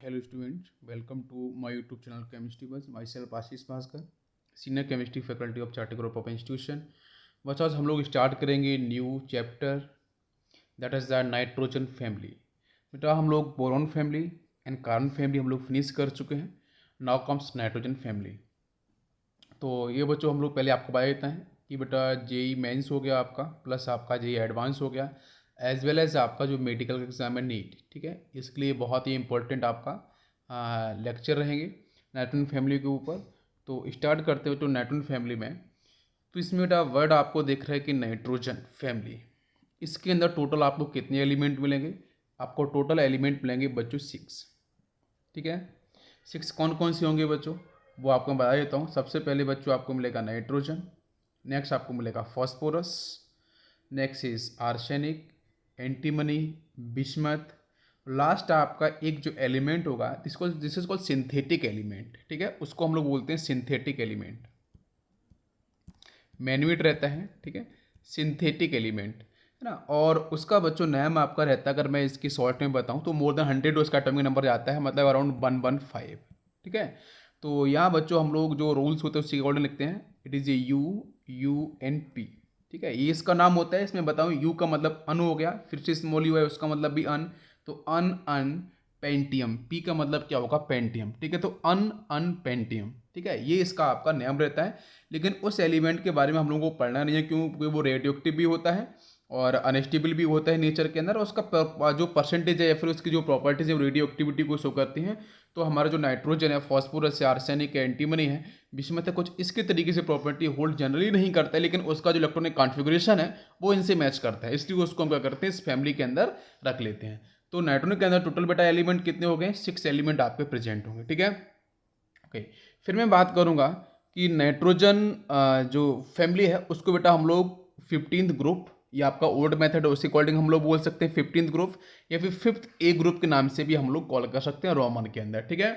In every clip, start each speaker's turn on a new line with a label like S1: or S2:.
S1: Hello students, welcome to my YouTube channel Chemistry Buzz. Myself Ashish Bhaskar, senior chemistry faculty of chart group of institution. बस आज हम लोग start करेंगे new chapter that is the nitrogen family. बेटा हम लोग boron family and carbon family हम लोग फिनिश कर चुके हैं। Now comes nitrogen family. तो ये बच्चों हम लोग पहले आपको बता देते हैं कि बेटा जेई मेंस हो गया आपका, प्लस आपका जेई एडवांस हो गया, एज वेल एज आपका जो मेडिकल एग्जाम है नीट, ठीक है। इसके लिए बहुत ही इंपॉर्टेंट आपका लेक्चर रहेंगे नाइट्रोजन फैमिली के ऊपर। तो स्टार्ट करते हो तो नाइट्रोजन फैमिली में, तो इसमें बेटा वर्ड आपको दिख रहा है कि नाइट्रोजन फैमिली। इसके अंदर टोटल आपको कितने एलिमेंट मिलेंगे? आपको टोटल एलिमेंट मिलेंगे बच्चों 6, ठीक है। 6 कौन कौन से होंगे बच्चों, वो आपको बता देता हूँ। सबसे पहले बच्चों आपको मिलेगा नाइट्रोजन, नेक्स्ट आपको मिलेगा phosphorus, next is arsenic, antimony, bismuth. Last आपका एक जो एलिमेंट होगा this is called synthetic element, ठीक है। उसको हम लोग बोलते हैं सिंथेटिक एलिमेंट। मैनुएट रहता है, ठीक है, सिंथेटिक एलिमेंट है ना। और उसका बच्चों नाम आपका रहता है, अगर मैं इसकी शॉर्ट में बताऊं तो मोर देन 100 उसका एटॉमिक नंबर जाता है, मतलब अराउंड 115, ठीक है। तो यहाँ बच्चों हम लोग जो रूल्स होते हैं उसके अकॉर्डिंग लिखते हैं। इट इज़ ए UUNP, ठीक है। ये इसका नाम होता है। इसमें बताऊँ, यू का मतलब अन हो गया, फिर से स्मॉल यू है उसका मतलब भी अन, तो अन पेंटियम। पी का मतलब क्या होगा? पेंटियम, ठीक है। तो अन पेंटियम, ठीक है, ये इसका आपका नाम रहता है। लेकिन उस एलिमेंट के बारे में हम लोगों को पढ़ना नहीं है, क्योंकि वो रेडियो एक्टिव भी होता है और अनस्टेबल भी होता है नेचर के अंदर, और उसका जो परसेंटेज है या फिर उसकी जो प्रॉपर्टीज है वो रेडियो एक्टिविटी को शो करती हैं। तो हमारा जो नाइट्रोजन है, फॉस्फोरस है, आर्सेनिक है, एंटीमनी है, बिस्मथ है, कुछ इसके तरीके से प्रॉपर्टी होल्ड जनरली नहीं करता है, लेकिन उसका जो इलेक्ट्रॉनिक कॉन्फ़िगरेशन है वो इनसे मैच करता है, इसलिए उसको हम क्या करते हैं, इस फैमिली के अंदर रख लेते हैं। तो नाइट्रोजन के अंदर टोटल बेटा एलिमेंट कितने हो गए? 6 एलिमेंट आपके प्रेजेंट होंगे, ठीक है। ओके, फिर मैं बात करूंगा कि नाइट्रोजन जो फैमिली है उसको बेटा हम लोग 15th ग्रुप, या आपका ओल्ड मेथड है उसके अकॉर्डिंग हम लोग बोल सकते हैं 15th ग्रुप, या फिर 5th ए ग्रुप के नाम से भी हम लोग कॉल कर सकते हैं रोमन के अंदर, ठीक है।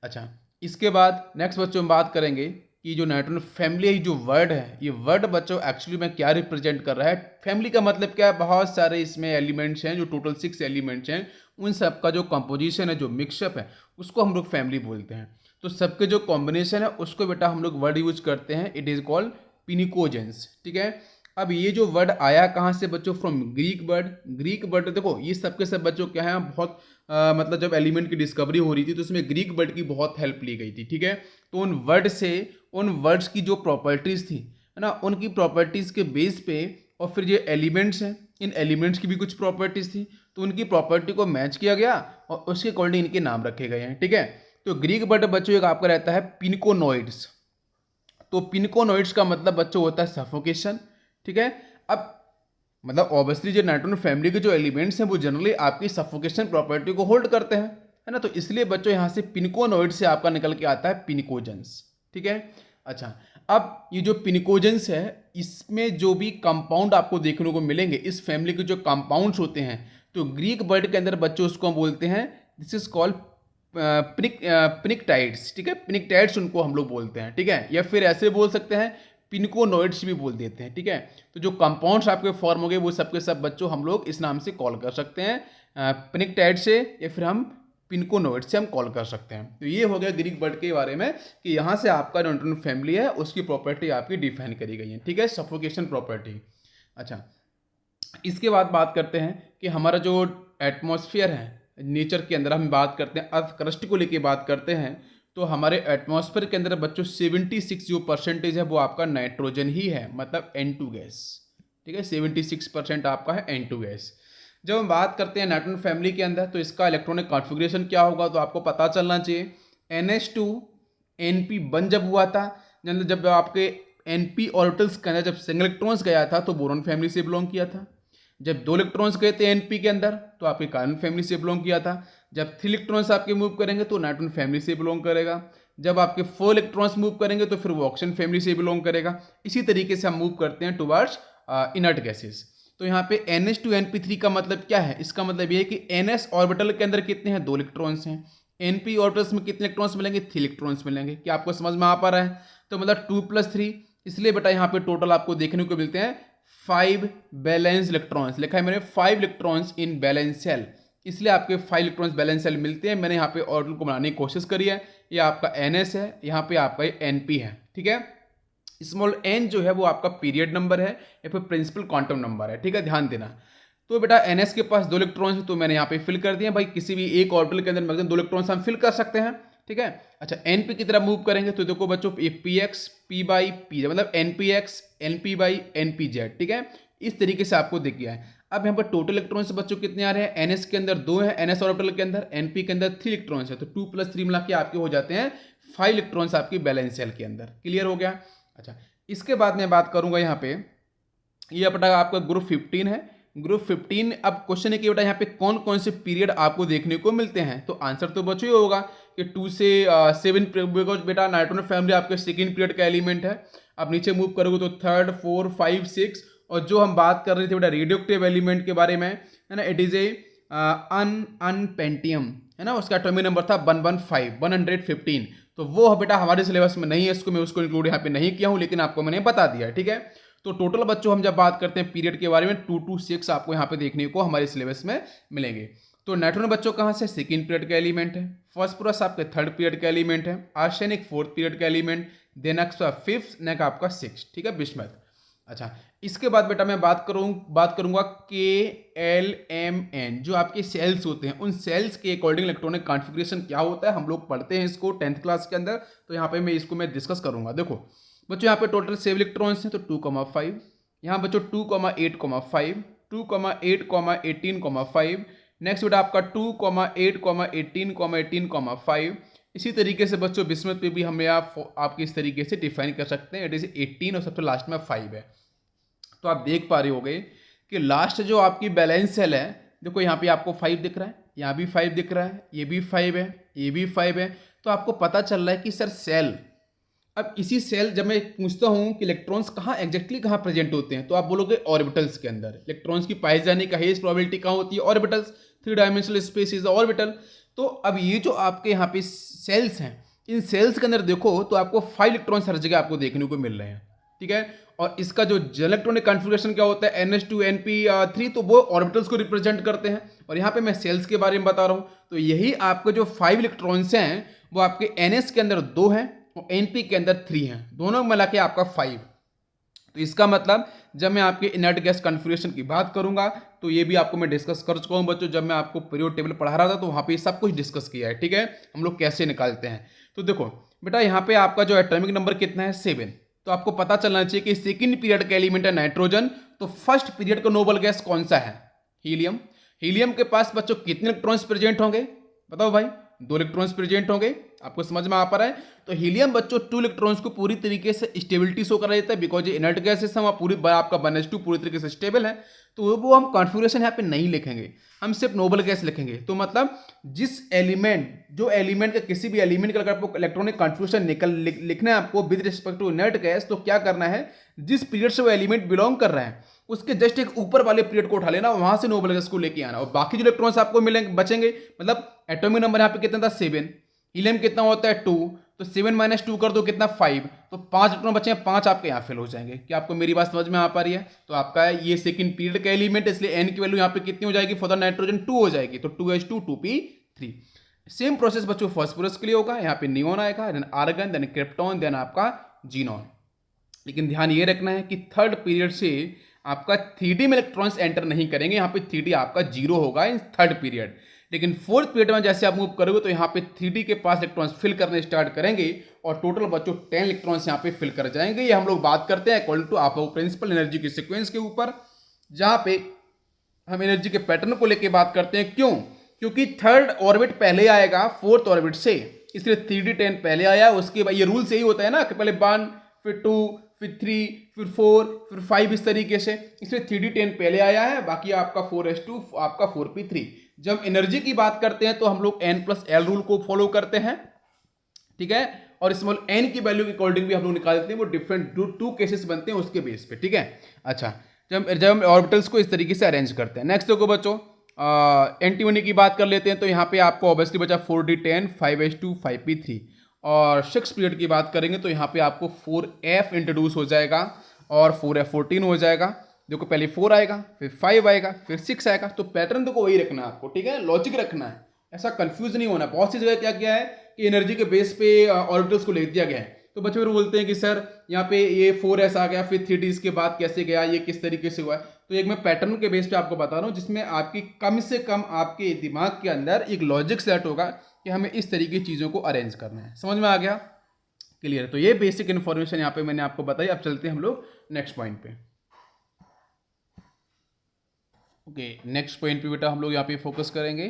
S1: अच्छा, इसके बाद नेक्स्ट बच्चों हम बात करेंगे कि जो नाइट्रोजन फैमिली है, जो वर्ड है, ये वर्ड बच्चों एक्चुअली में क्या रिप्रेजेंट कर रहा है? फैमिली का मतलब क्या है? बहुत सारे इसमें एलिमेंट्स हैं, जो टोटल 6 एलिमेंट्स हैं, उन सब का जो कंपोजिशन है, जो मिक्सअप है, उसको हम लोग फैमिली बोलते हैं। तो सबके जो कॉम्बिनेशन है उसको बेटा हम लोग वर्ड यूज करते हैं, इट इज कॉल्ड पिनिकोजेंस, ठीक है। अब ये जो वर्ड आया कहाँ से बच्चों? From Greek word. Greek word देखो, ये सबके सब बच्चों क्या है, बहुत मतलब जब एलिमेंट की डिस्कवरी हो रही थी तो उसमें ग्रीक वर्ड की बहुत हेल्प ली गई थी, ठीक है। तो उन वर्ड से, उन वर्ड्स की जो प्रॉपर्टीज थी, है ना, उनकी प्रॉपर्टीज के बेस पे, और फिर ये एलिमेंट्स हैं, इन एलिमेंट्स की भी कुछ प्रॉपर्टीज थी, तो उनकी प्रॉपर्टी को मैच किया गया और उसके अकॉर्डिंग इनके नाम रखे गए हैं, ठीक है। तो ग्रीक वर्ड बच्चों एक आपका रहता है पिनकोनोइड्स। तो पिनकोनोइड्स का मतलब बच्चों होता है सफोकेशन, ठीक है। अब मतलब ऑब्वियसली जो नाइट्रोजन फैमिली के जो एलिमेंट्स हैं वो जनरली आपकी सफोकेशन प्रॉपर्टी को होल्ड करते हैं, है ना। तो इसलिए बच्चों यहाँ से पिनकोनोइड से आपका निकल के आता है पिनिकोजेंस, ठीक है। अच्छा, अब ये जो पिनिकोजेंस है, इसमें जो भी कंपाउंड आपको देखने को मिलेंगे, इस फैमिली के जो कंपाउंड्स होते हैं, तो ग्रीक वर्ड के अंदर बच्चों उसको हम बोलते हैं, दिस इज कॉल्ड पिनिकटाइड्स, ठीक है। पिनिकटाइड्स उनको हम लोग बोलते हैं, ठीक है, या फिर ऐसे बोल सकते हैं पिनकोनोइड्स भी बोल देते हैं, ठीक है। तो जो कंपाउंड्स आपके फॉर्म हो गए वो सबके सब बच्चों हम लोग इस नाम से कॉल कर सकते हैं, पिनिकटाइड से, या फिर हम पिनकोनोइड से हम कॉल कर सकते हैं। तो ये हो गया ग्रीक वर्ड के बारे में कि यहाँ से आपका नाइट्रोजन फैमिली है उसकी प्रॉपर्टी आपकी डिफाइन करी गई है, ठीक है, सफोकेशन प्रॉपर्टी। अच्छा, इसके बाद बात करते हैं कि हमारा जो एटमॉस्फेयर है नेचर के अंदर, हम बात करते हैं अर्थ क्रस्ट को लेके बात करते हैं, तो हमारे एटमॉस्फेयर के अंदर बच्चों 76 जो परसेंटेज है वो आपका नाइट्रोजन ही है, मतलब N2 गैस, ठीक है। 76% आपका है N2 गैस। जब हम बात करते हैं नाइट्रोजन फैमिली के अंदर, तो इसका इलेक्ट्रॉनिक कॉन्फ़िगरेशन क्या होगा, तो आपको पता चलना चाहिए। NH2 NP बन जब हुआ था, जब आपके NP ऑर्बिटल्स के अंदर जब सिंगल इलेक्ट्रॉन्स गया था तो बोरॉन फैमिली से बिलोंग किया था। जब 2 इलेक्ट्रॉन्स गए थे एनपी के अंदर तो आपके कार्बन फैमिली से बिलोंग किया था। जब 3 इलेक्ट्रॉन्स आपके मूव करेंगे तो नाइट्रोजन फैमिली से बिलोंग करेगा। जब आपके 4 इलेक्ट्रॉन्स मूव करेंगे तो फिर वो ऑक्सीजन फैमिली से बिलोंग करेगा। इसी तरीके से हम मूव करते हैं टुवर्ड्स इनर्ट गैसेस। तो यहाँ पे NH2NP3 का मतलब क्या है? इसका मतलब ये है कि NS ऑर्बिटल के अंदर कितने हैं? 2 इलेक्ट्रॉन्स हैं। NP ऑर्बिटल्स में कितने इलेक्ट्रॉन्स मिलेंगे? 3 इलेक्ट्रॉन्स मिलेंगे। क्या आपको समझ में आ पा रहा है? तो मतलब 2+3, इसलिए बेटा यहाँ पे टोटल आपको देखने को मिलते हैं 5 बैलेंस इलेक्ट्रॉन्स। लिखा है मैंने 5 इलेक्ट्रॉन्स इन बैलेंस शेल। इसलिए आपके 5 इलेक्ट्रॉन्स बैलेंस शेल मिलते हैं। मैंने यहाँ पे ऑर्बिटल को बनाने की कोशिश करी है। ये आपका NS है, यहाँ पे आपका NP है, ठीक है। स्मॉल n जो है वो आपका पीरियड नंबर है या फिर प्रिंसिपल क्वांटम नंबर है, ठीक है, ध्यान देना। तो बेटा NS के पास 2 इलेक्ट्रॉन्स है, तो मैंने यहाँ पे फिल कर दिया। भाई किसी भी एक ऑर्बिटल के अंदर मैक्सिमम 2 इलेक्ट्रॉन्स हम फिल कर सकते हैं, ठीक है। अच्छा, NP की तरफ मूव करेंगे तो देखो बच्चों, PX P/P मतलब NPX NP/NPZ, ठीक है। इस तरीके से आपको दिख गया है। अब यहाँ पर टोटल इलेक्ट्रॉन्स बच्चों कितने आ रहे हैं? NS के अंदर 2 है, NS ऑर्बिटल के अंदर, NP के अंदर 3 इलेक्ट्रॉन्स है, तो 2 + 3 मिला के आपके हो जाते हैं 5 इलेक्ट्रॉन्स आपकी बैलेंस शेल के अंदर। क्लियर हो गया? अच्छा, इसके बाद मैं बात करूंगा यहाँ पे, ये बेटा आपका ग्रुप 15 है। ग्रुप 15, अब क्वेश्चन है कि बेटा यहाँ पे कौन कौन से पीरियड आपको देखने को मिलते हैं, तो आंसर तो बच्चों ये होगा कि 2 से 7, बिकॉज बेटा नाइट्रोजन फैमिली आपके सेकेंड पीरियड का एलिमेंट है। अब नीचे मूव करोगे तो 3rd 4 5 6, और जो हम बात कर रहे थे बेटा रेडियोएक्टिव एलिमेंट के बारे में, है ना, इट इज ए अनपेंटियम, है ना, उसका एटॉमिक नंबर था 115। तो वो बेटा हमारे सिलेबस में नहीं है, इसको मैं उसको इंक्लूड यहाँ पे नहीं किया हूँ, लेकिन आपको मैंने बता दिया है, ठीक है। तो टोटल बच्चों हम जब बात करते हैं पीरियड के बारे में 2 to 6 आपको यहाँ पे देखने को हमारे सिलेबस में मिलेंगे। तो नाइट्रोजन बच्चों कहाँ से? सेकेंड पीरियड का एलिमेंट है। फॉस्फोरस आपके 3rd पीरियड का एलिमेंट है। आर्सेनिक 4th पीरियड का एलिमेंट, देन आपका 5th, नेक आपका 6th, ठीक है, बिस्मथ। अच्छा, इसके बाद बेटा मैं बात करूंगा KLMN, जो आपके सेल्स होते हैं, उन सेल्स के अकॉर्डिंग इलेक्ट्रॉनिक कॉन्फ़िगरेशन क्या होता है, हम लोग पढ़ते हैं इसको 10th क्लास के अंदर। तो यहाँ पे मैं डिस्कस करूंगा। देखो बच्चों, यहाँ पे टोटल 7 इलेक्ट्रॉन्स हैं, तो 2,5, यहाँ बच्चों 2,8,5, 2,8,18,5, नेक्स्ट बेटा आपका 2,8,18,18,5। इसी तरीके से बच्चों बिस्मथ पे भी हमें आपके इस तरीके से डिफाइन कर सकते हैं, इट इज 18 और सबसे लास्ट में 5 है। तो आप देख पा रहे होगे कि लास्ट जो आपकी बैलेंस सेल है, देखो यहाँ पे आपको 5 दिख रहा है, यहाँ भी 5 दिख रहा है, ये भी 5 है, ये भी 5 है। तो आपको पता चल रहा है कि सर सेल, अब इसी सेल जब मैं पूछता हूँ कि इलेक्ट्रॉन्स कहाँ एग्जैक्टली कहाँ प्रेजेंट होते हैं, तो आप बोलोगे ऑर्बिटल्स के अंदर। इलेक्ट्रॉन्स की पाए जाने का हाईएस्ट प्रोबेबिलिटी कहाँ होती है? Orbitals. 3 dimensional space is orbital. तो अब ये जो आपके यहाँ पे सेल्स हैं, इन सेल्स के अंदर देखो तो आपको 5 इलेक्ट्रॉन्स हर जगह आपको देखने को मिल रहे हैं, ठीक है। और इसका जो इलेक्ट्रॉनिक कॉन्फ़िगरेशन क्या होता है? NH2 NP3, तो वो ऑर्बिटल्स को रिप्रेजेंट करते हैं। और यहाँ पे मैं सेल्स के बारे में बता रहा हूँ। तो यही आपके जो 5 इलेक्ट्रॉन्स हैं वो आपके NS के अंदर 2 हैं और NP के अंदर 3 हैं, दोनों मिला के आपका 5। तो इसका मतलब जब मैं आपके इनर्ट गैस कॉन्फ़िगरेशन की बात करूंगा तो ये भी आपको मैं डिस्कस कर चुका हूँ बच्चों। जब मैं आपको पीरियड टेबल पढ़ा रहा था तो वहाँ पे सब कुछ डिस्कस किया है, ठीक है, हम लोग कैसे निकालते हैं। तो देखो बेटा, यहाँ पे आपका जो एटॉमिक नंबर कितना है? 7। तो आपको पता चलना चाहिए कि सेकेंड पीरियड का एलिमेंट है नाइट्रोजन, तो फर्स्ट पीरियड का नोबल गैस कौन सा है? हीलियम। हीलियम के पास बच्चों कितने इलेक्ट्रॉन्स प्रेजेंट होंगे? बताओ भाई। 2 इलेक्ट्रॉन्स प्रेजेंट होंगे। आपको समझ में आ पा रहा है? तो हीलियम बच्चों 2 इलेक्ट्रॉन्स को पूरी तरीके से स्टेबिलिटी शो करा देता है, बिकॉज ये इनर्ट गैसेस है, पूरी आपका 1s2 पूरी तरीके से स्टेबल है। तो वो हम कॉन्फ़िगरेशन यहाँ पे नहीं लिखेंगे, हम सिर्फ नोबल गैस लिखेंगे। तो मतलब जिस एलिमेंट, जो एलिमेंट का किसी भी एलिमेंट का अगर आपको इलेक्ट्रॉनिक कॉन्फ़िगरेशन लिखना है आपको with respect to inert gas, तो क्या करना है, जिस पीरियड से वो एलिमेंट बिलोंग कर रहा है उसके जस्ट एक ऊपर वाले पीरियड को उठा लेना, वहां से नोबल गैस को लेके आना, और बाकी जो इलेक्ट्रॉन्स आपको मिलेंगे बचेंगे। मतलब एटॉमिक नंबर यहाँ पे कितना था? 7। हीलियम कितना होता है? 2। तो 7 - 2 कर दो कितना? 5। तो 5 इलेक्ट्रॉन बचे हैं, 5 आपके यहाँ फिल हो जाएंगे। क्या आपको मेरी बात समझ में आ पा रही है? तो आपका ये सेकंड पीरियड का एलिमेंट, इसलिए n की वैल्यू यहाँ पे कितनी हो जाएगी? फॉर द नाइट्रोजन 2 हो जाएगी, तो 2h2 2p3। सेम प्रोसेस बच्चों फॉस्फोरस के लिए होगा। यहाँ पे नियोन आएगा, then argon, then krypton, then आपका जीनॉन। लेकिन ध्यान ये रखना है कि 3rd पीरियड से आपका 3D में इलेक्ट्रॉन्स एंटर नहीं करेंगे, यहाँ पे 3D आपका 0 होगा इन 3rd पीरियड। लेकिन 4th पीरियड में जैसे आप मूव करोगे तो यहाँ पे 3D के पास इलेक्ट्रॉन्स फिल करने स्टार्ट करेंगे और टोटल बच्चों 10 इलेक्ट्रॉन्स यहाँ पे फिल कर जाएंगे। ये हम लोग बात करते हैं अकॉर्डिंग टू आपको प्रिंसिपल एनर्जी के सीक्वेंस के ऊपर, जहाँ पे हम एनर्जी के पैटर्न को लेकर बात करते हैं। क्यों? क्योंकि 3rd ऑर्बिट पहले आएगा 4th ऑर्बिट से, इसलिए 3D10 पहले आया। उसके बाद ये रूल से ही होता है ना कि पहले 1, फिर 2, फिर 3, फिर 4, फिर 5, इस तरीके से, इसलिए 3D10 पहले आया है, बाकी आपका 4s2 आपका 4p3। जब एनर्जी की बात करते हैं तो हम लोग n+l रूल को फॉलो करते हैं, ठीक है, और स्मॉल n की वैल्यू के अकॉर्डिंग भी हम लोग निकाल देते हैं। वो डिफरेंट 2 केसेस बनते हैं उसके बेस पे, ठीक है। अच्छा, जब हम ऑर्बिटल्स को इस तरीके से अरेंज करते हैं। नेक्स्ट देखो बच्चों, एंटीमनी की बात कर लेते हैं। तो यहाँ पे आपको ऑब्वियसली बचा 4d10 5s2 5p3। और 6th पीरियड की बात करेंगे तो यहाँ पे आपको 4f इंट्रोड्यूस हो जाएगा और 4f14 हो जाएगा। देखो पहले 4 आएगा, फिर 5 आएगा, फिर 6 आएगा, तो पैटर्न तो वही रखना है आपको, ठीक है, लॉजिक रखना है, ऐसा कंफ्यूज नहीं होना। बहुत सी जगह क्या किया है कि एनर्जी के बेस पे ऑर्बिटल्स को ले दिया गया है, तो बच्चे फिर बोलते हैं कि सर यहाँ पे ये 4s आ गया, फिर 3d के बाद कैसे गया, ये किस तरीके से हुआ है। तो एक मैं पैटर्न के बेस पे आपको बता रहा हूँ, जिसमें आपकी कम से कम आपके दिमाग के अंदर एक लॉजिक सेट होगा कि हमें इस तरीके की चीज़ों को अरेंज करना है। समझ में आ गया? क्लियर? तो ये बेसिक इन्फॉर्मेशन यहाँ पे मैंने आपको बताई। अब चलते हैं हम लोग नेक्स्ट पॉइंट पे। ओके, नेक्स्ट पॉइंट पे बेटा हम लोग यहाँ पे फोकस करेंगे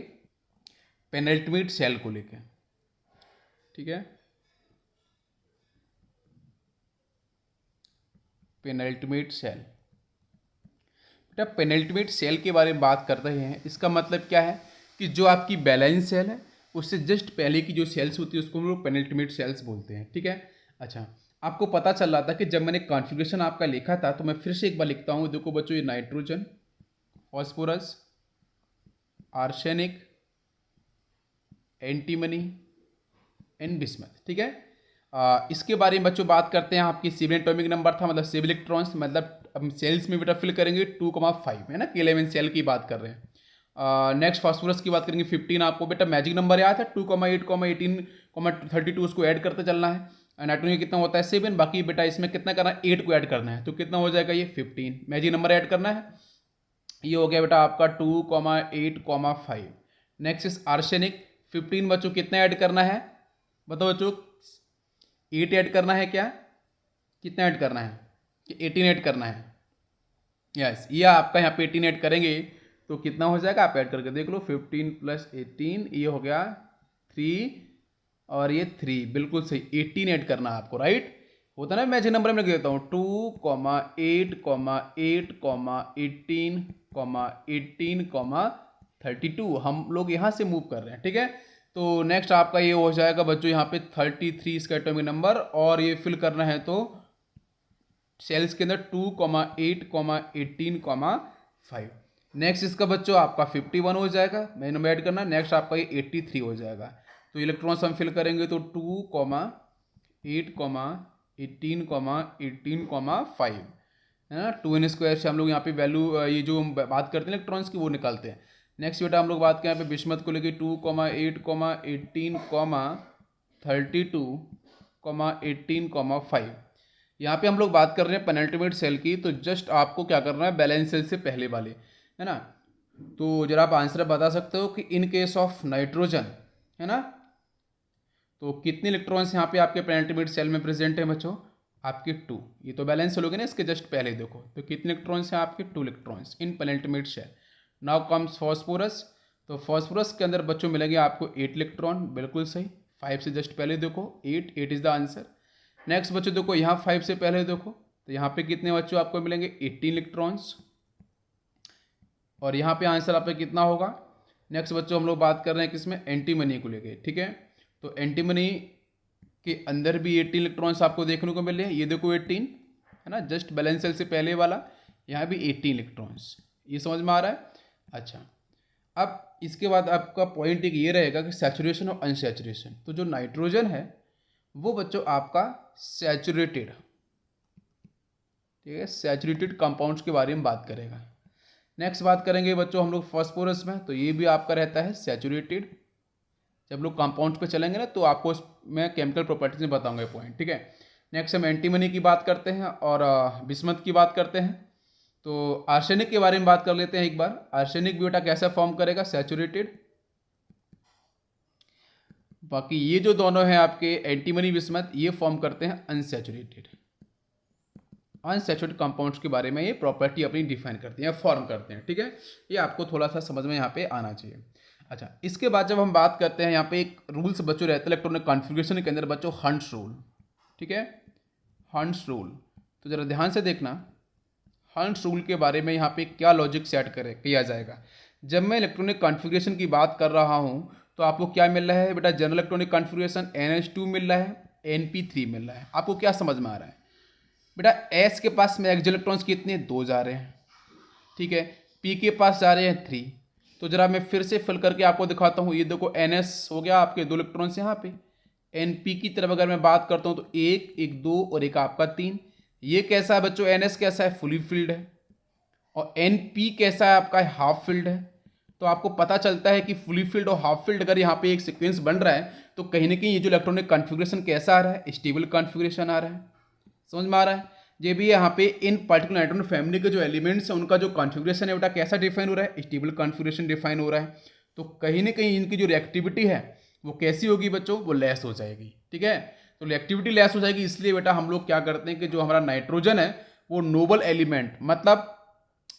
S1: पेनल्टीमेट सेल को लेके, ठीक है। पेनल्टीमेट सेल, बेटा पेनल्टीमेट सेल के बारे में बात कर रहे हैं। इसका मतलब क्या है कि जो आपकी बैलेंस सेल है उससे जस्ट पहले की जो सेल्स होती है उसको हम लोग पेनल्टीमेट सेल्स बोलते हैं, ठीक है। अच्छा, आपको पता चल रहा था कि जब मैंने कॉन्फ़िगरेशन आपका लिखा था, तो मैं फिर से एक बार लिखता हूँ। देखो बच्चों, ये nitrogen, phosphorus, arsenic, antimony and bismuth, ठीक है। इसके बारे में बच्चों बात करते हैं। आपकी सिविल एटॉमिक नंबर था, मतलब सिविल इलेक्ट्रॉन्स, मतलब हम सेल्स में बेटा फिल करेंगे 2,5 है ना, K11 सेल की बात कर रहे हैं। नेक्स्ट फॉस्फोरस की बात करेंगे 15। आपको बेटा मैजिक नंबर याद है 2,8, 18, 32, उसको ऐड करते चलना है। नाइट्रोजन कितना होता है 7, बाकी बेटा इसमें कितना करना है 8 को ऐड करना है, तो कितना हो जाएगा ये 15, मैजिक नंबर ऐड करना है। ये हो गया बेटा आपका 2,8,5। नेक्स्ट इस आर्सेनिक 15 बच्चों कितना ऐड करना है, बताओ बच्चों, 8 ऐड करना है क्या, कितना ऐड करना है कि 18 ऐड करना है? यस, ये आपका यहाँ पे 18 ऐड करेंगे तो कितना हो जाएगा, आप ऐड करके देख लो। 15 + 18 ये हो गया 3 और ये 3, बिल्कुल सही, 18 ऐड करना है आपको, राइट। होता ना, मैजिक नंबर में देता हूँ 2,8,8, 18, 32 हम लोग यहाँ से मूव कर रहे हैं, ठीक है। तो नेक्स्ट आपका ये हो जाएगा बच्चों यहाँ पे 33 इसका एटॉमिक नंबर, और ये फिल करना है तो सेल्स के अंदर 2,8, 18,5। नेक्स्ट इसका बच्चों आपका 51 हो जाएगा, मैंने नंबर ऐड करना। नेक्स्ट आपका ये 83 हो जाएगा, तो इलेक्ट्रॉन्स हम फिल करेंगे तो 2,8, 18,5 है ना। 2n² से हम लोग यहाँ पे वैल्यू, ये जो हम बात करते हैं इलेक्ट्रॉन्स की, वो निकालते हैं। नेक्स्ट बेटा हम लोग बात करें यहाँ पे बिस्मथ को लेके 2,8, 18, 32, 18,5। यहाँ पे हम लोग बात कर रहे हैं पेनल्टीमेट सेल की, तो जस्ट आपको क्या करना है, बैलेंस सेल से पहले वाले, है ना। तो जरा आप आंसर बता सकते हो कि इन केस ऑफ नाइट्रोजन, है ना, तो कितने इलेक्ट्रॉन्स यहाँ पे आपके पेनल्टीमेट सेल में प्रेजेंट है बच्चों, आपके 2। ये तो बैलेंस सेल हो गए ना, इसके जस्ट पहले देखो तो कितने इलेक्ट्रॉन्स हैं आपके, 2 electrons in penultimate shell. Now comes phosphorus, तो फॉस्फोरस के अंदर बच्चों मिलेंगे आपको 8 इलेक्ट्रॉन, बिल्कुल सही, 5 से जस्ट पहले देखो 8 इज द आंसर। नेक्स्ट बच्चों देखो यहाँ 5 से पहले देखो, तो यहाँ पे कितने बच्चों आपको मिलेंगे 18 इलेक्ट्रॉन्स, और यहाँ पे आंसर आपका कितना होगा। नेक्स्ट बच्चों हम लोग बात कर रहे हैं किसमें, एंटीमनी को लेके, ठीक है। तो एंटीमनी के अंदर भी 18 इलेक्ट्रॉन्स आपको देखने को मिल रहे हैं, ये देखो 18 है ना, जस्ट बैलेंस सेल से पहले वाला, यहाँ भी 18 इलेक्ट्रॉन्स, ये समझ में आ रहा है। अच्छा, अब इसके बाद आपका पॉइंट एक ये रहेगा कि सैचुरेशन और अनसैचुरेशन। तो जो नाइट्रोजन है वो बच्चों आपका सैचुरेटेड, ठीक है, सैचुरेटेड कंपाउंड्स के बारे में बात करेगा। नेक्स्ट बात करेंगे बच्चों हम लोग फॉस्फोरस में, तो ये भी आपका रहता है सैचुरेटेड। जब लोग कंपाउंड्स पे चलेंगे ना, तो आपको मैं केमिकल प्रॉपर्टीज में बताऊंगा पॉइंट, ठीक है। नेक्स्ट हम एंटीमनी की बात करते हैं और बिस्मथ की बात करते हैं। तो आर्सेनिक के बारे में बात कर लेते हैं एक बार। आर्सेनिक भी बेटा कैसा फॉर्म करेगा, सैचुरेटेड। बाकी ये जो दोनों हैं आपके एंटीमनी बिस्मथ, ये फॉर्म करते हैं अनसैचुरेटेड। अनसैचुरेटेड कंपाउंड्स के बारे में ये प्रॉपर्टी अपनी डिफाइन करते हैं, फॉर्म करते हैं, ठीक है। ये आपको थोड़ा सा समझ में यहाँ पे आना चाहिए। अच्छा, इसके बाद जब हम बात करते हैं यहाँ पे एक रूल्स बच्चों रहता है इलेक्ट्रॉनिक कॉन्फ़िगरेशन के अंदर बच्चों, हंट्स रूल, ठीक है, हंट्स रूल। तो जरा ध्यान से देखना, हंट्स रूल के बारे में यहाँ पे क्या लॉजिक सेट किया जाएगा। जब मैं इलेक्ट्रॉनिक कॉन्फ़िगरेशन की बात कर रहा हूँ, तो आपको क्या मिल रहा है बेटा, जनरल इलेक्ट्रॉनिक कॉन्फ़िगरेशन NH2 मिल रहा है, NP3 मिल रहा है। आपको क्या समझ में आ रहा है बेटा, S के पास में एक्सियल इलेक्ट्रॉन्स कितने, 2 जा रहे हैं, ठीक है। P के पास जा रहे हैं 3। तो जरा मैं फिर से फिल करके आपको दिखाता हूँ। ये देखो NS हो गया आपके 2 इलेक्ट्रॉन्स यहाँ पे। NP की तरफ अगर मैं बात करता हूँ तो 1, 2 और एक आपका 3। ये कैसा है बच्चों, NS कैसा है, फुली फिल्ड है। और एन पी कैसा है आपका, हाफ फील्ड है। तो आपको पता चलता है कि फुली फील्ड और हाफ फील्ड अगर यहाँ पे एक सीक्वेंस बन रहा है तो कहीं ना कहीं ये जो इलेक्ट्रॉनिक कॉन्फ़िगरेशन कैसा आ रहा है, स्टेबल कॉन्फ़िगरेशन आ रहा है। समझ में आ रहा है? ये भी यहाँ पे इन पर्टिकुलर नाइट्रोजन फैमिली के जो एलिमेंट्स हैं उनका जो कॉन्फ़िगरेशन है बेटा कैसा डिफाइन हो रहा है, स्टेबल कॉन्फ़िगरेशन डिफाइन हो रहा है। तो कहीं ना कहीं इनकी जो रिएक्टिविटी है वो कैसी होगी बच्चों, वो लेस हो जाएगी। ठीक है, तो रिएक्टिविटी लेस हो जाएगी, इसलिए बेटा हम लोग क्या करते हैं कि जो हमारा नाइट्रोजन है वो नोबल एलिमेंट, मतलब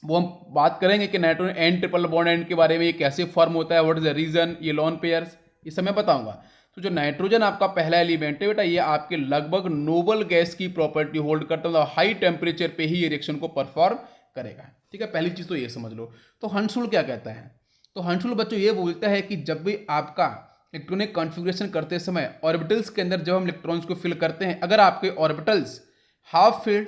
S1: वो हम बात करेंगे कि nitrogen N triple bond and के बारे में, ये कैसे फॉर्म होता है, व्हाट इज द रीजन, ये लोन पेयर्स, ये सब मैं बताऊंगा। तो जो नाइट्रोजन आपका पहला एलिमेंट है बेटा, ये आपके लगभग नोबल गैस की प्रॉपर्टी होल्ड करता है, मतलब हाई टेम्परेचर पे ही ये रिएक्शन को परफॉर्म करेगा। ठीक है, पहली चीज तो ये समझ लो। तो हंसुल क्या कहता है, तो हंसुल बच्चों ये बोलता है कि जब भी आपका इलेक्ट्रॉनिक कॉन्फ़िगरेशन करते समय ऑर्बिटल्स के अंदर जब हम इलेक्ट्रॉन्स को फिल करते हैं, अगर आपके ऑर्बिटल्स हाफ फील्ड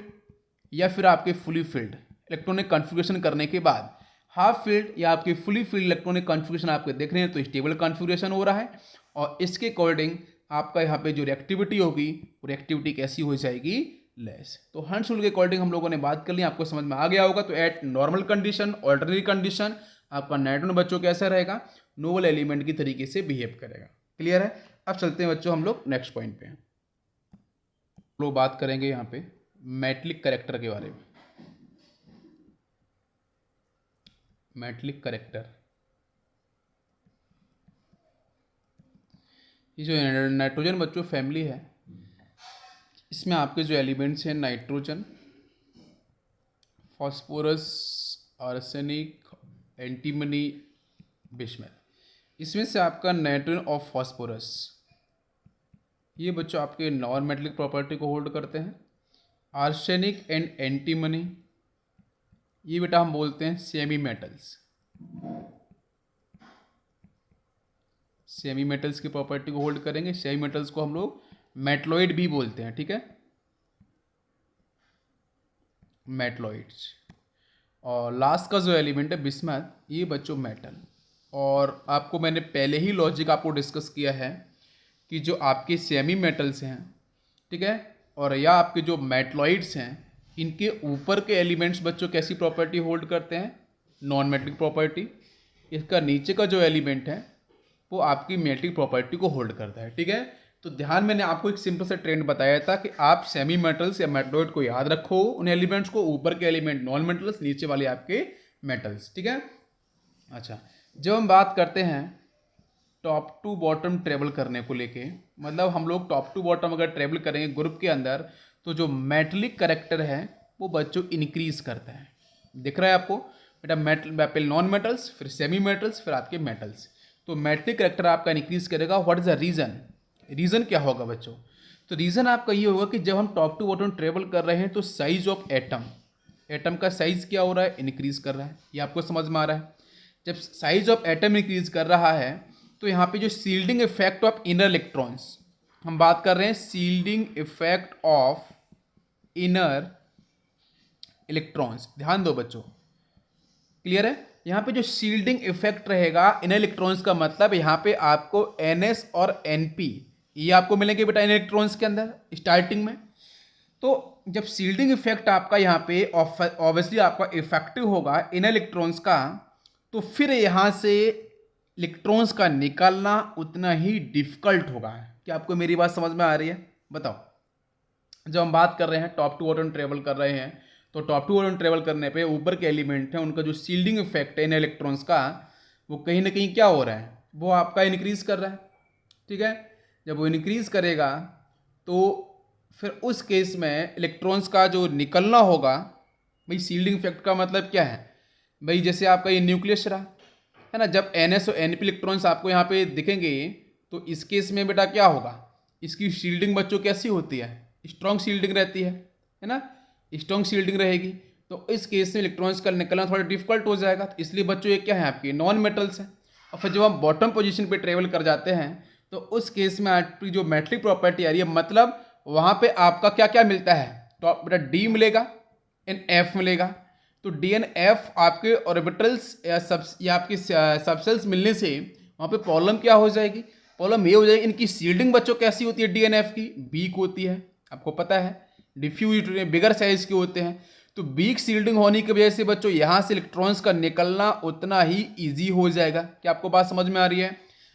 S1: या फिर आपके फुली फील्ड इलेक्ट्रॉनिक कॉन्फ़िगरेशन करने के बाद हाफ फील्ड या आपके फुली फील्ड इलेक्ट्रॉनिक कॉन्फ़िगरेशन आपके देख रहे हैं तो स्टेबल कॉन्फ़िगरेशन हो रहा है, और इसके अकॉर्डिंग आपका यहाँ पे जो रिएक्टिविटी होगी वो रिएक्टिविटी कैसी हो जाएगी, लेस। तो हंसुल के अकॉर्डिंग हम लोगों ने बात कर ली, आपको समझ में आ गया होगा। तो eight normal condition, ordinary condition, आपका नाइट्रोजन बच्चों कैसा रहेगा, नोबल एलिमेंट की तरीके से बिहेव करेगा। क्लियर है? अब चलते हैं बच्चों हम लोग नेक्स्ट पॉइंट पे। लोग बात करेंगे यहाँ पे मेटलिक करेक्टर के बारे में। मेटलिक करेक्टर, ये जो नाइट्रोजन बच्चों फैमिली है, इसमें आपके जो एलिमेंट्स हैं nitrogen, phosphorus, arsenic, antimony, bismuth, इसमें से आपका नाइट्रोजन और फास्फोरस ये बच्चों आपके नॉन मेटलिक प्रॉपर्टी को होल्ड करते हैं। आर्सेनिक एंड एंटीमनी ये बेटा हम बोलते हैं सेमी मेटल्स। सेमी मेटल्स की प्रॉपर्टी को होल्ड करेंगे। सेमी मेटल्स को हम लोग मेटलॉइड भी बोलते हैं। ठीक है, मेटलॉइड्स। और लास्ट का जो एलिमेंट है बिस्मथ, ये बच्चों मेटल। और आपको मैंने पहले ही लॉजिक आपको डिस्कस किया है कि जो आपके सेमी मेटल्स हैं, ठीक है, और या आपके जो मेटलॉइड्स हैं, इनके ऊपर के एलिमेंट्स बच्चों कैसी प्रॉपर्टी होल्ड करते हैं, नॉन मेटलिक प्रॉपर्टी। इसका नीचे का जो एलिमेंट है वो आपकी मेटलिक प्रॉपर्टी को होल्ड करता है। ठीक है, तो ध्यान, मैंने आपको एक सिंपल सा ट्रेंड बताया था कि आप सेमी मेटल्स या मेटलॉइड को याद रखो, उन एलिमेंट्स को, ऊपर के एलिमेंट नॉन मेटल्स, नीचे वाले आपके मेटल्स। ठीक है, अच्छा, जब हम बात करते हैं टॉप टू बॉटम ट्रेवल करने को लेके, मतलब हम लोग टॉप टू बॉटम अगर ट्रेवल करेंगे ग्रुप के अंदर, तो जो मेटलिक करेक्टर है वो बच्चों इंक्रीज करता है। दिख रहा है आपको बेटा, पहले नॉन मेटल्स, फिर सेमी मेटल्स, फिर आपके मेटल्स। तो मेटलिक करेक्टर आपका इंक्रीज करेगा। What is the reason, reason क्या होगा बच्चों? तो रीजन आपका ये होगा कि जब हम टॉप टू बॉटम ट्रेवल कर रहे हैं तो साइज ऑफ एटम का साइज क्या हो रहा है, इंक्रीज कर रहा है। ये आपको समझ में आ रहा है? जब साइज ऑफ एटम इंक्रीज कर रहा है तो यहाँ पे जो shielding effect of inner electrons, हम बात कर रहे हैं shielding effect of inner electrons, ध्यान दो बच्चों, क्लियर है? यहाँ पे जो सील्डिंग इफेक्ट रहेगा इनर इलेक्ट्रॉन्स का, मतलब यहाँ पे आपको NS और NP ये आपको मिलेंगे बेटा इनर इलेक्ट्रॉन्स के अंदर स्टार्टिंग में। तो जब सील्डिंग इफेक्ट आपका यहाँ पे ऑब्वियसली आपका इफेक्टिव होगा इनर इलेक्ट्रॉन्स का, तो फिर यहाँ से इलेक्ट्रॉन्स का निकालना उतना ही डिफिकल्ट होगा। क्या आपको मेरी बात समझ में आ रही है? बताओ, जब हम बात कर रहे हैं टॉप टू बॉटम ट्रेवल कर रहे हैं, तो टॉप टू बॉटम ट्रेवल करने पे ऊपर के एलिमेंट हैं उनका जो सील्डिंग इफेक्ट है इन इलेक्ट्रॉन्स का, वो कहीं ना कहीं क्या हो रहा है, वो आपका इंक्रीज कर रहा है। ठीक है, जब वो इंक्रीज करेगा तो फिर उस केस में इलेक्ट्रॉन्स का जो निकलना होगा, भाई सील्डिंग इफेक्ट का मतलब क्या है भाई, जैसे आपका ये न्यूक्लियस रहा है ना, जब NS और NP इलेक्ट्रॉन्स आपको यहाँ पे दिखेंगे तो इस केस में बेटा क्या होगा, इसकी शील्डिंग बच्चों कैसी होती है, स्ट्रॉन्ग शील्डिंग रहती है ना, स्ट्रॉन्ग शील्डिंग रहेगी। तो इस केस में इलेक्ट्रॉन्स का निकलना थोड़ा डिफिकल्ट हो जाएगा, तो इसलिए बच्चों ये क्या है आपके नॉन मेटल्स हैं। और फिर जब हम बॉटम पोजीशन पे ट्रेवल कर जाते हैं तो उस केस में आपकी जो मेटलिक प्रॉपर्टी आ रही है, मतलब वहाँ पे आपका क्या क्या मिलता है, तो बेटा D मिलेगा, F मिलेगा। तो D and F आपके ऑर्बिटल्स या आपके सबसेल्स मिलने से वहाँ पे प्रॉब्लम क्या हो जाएगी, प्रॉब्लम ये हो जाएगी, इनकी शील्डिंग बच्चों कैसी होती है D and F की, वीक होती है, आपको पता है, डिफ्यूज बिगर साइज के होते हैं। तो वीक शील्डिंग होने की वजह से बच्चों यहाँ से इलेक्ट्रॉन्स का निकलना उतना ही ईजी हो जाएगा। क्या आपको बात समझ में आ रही है?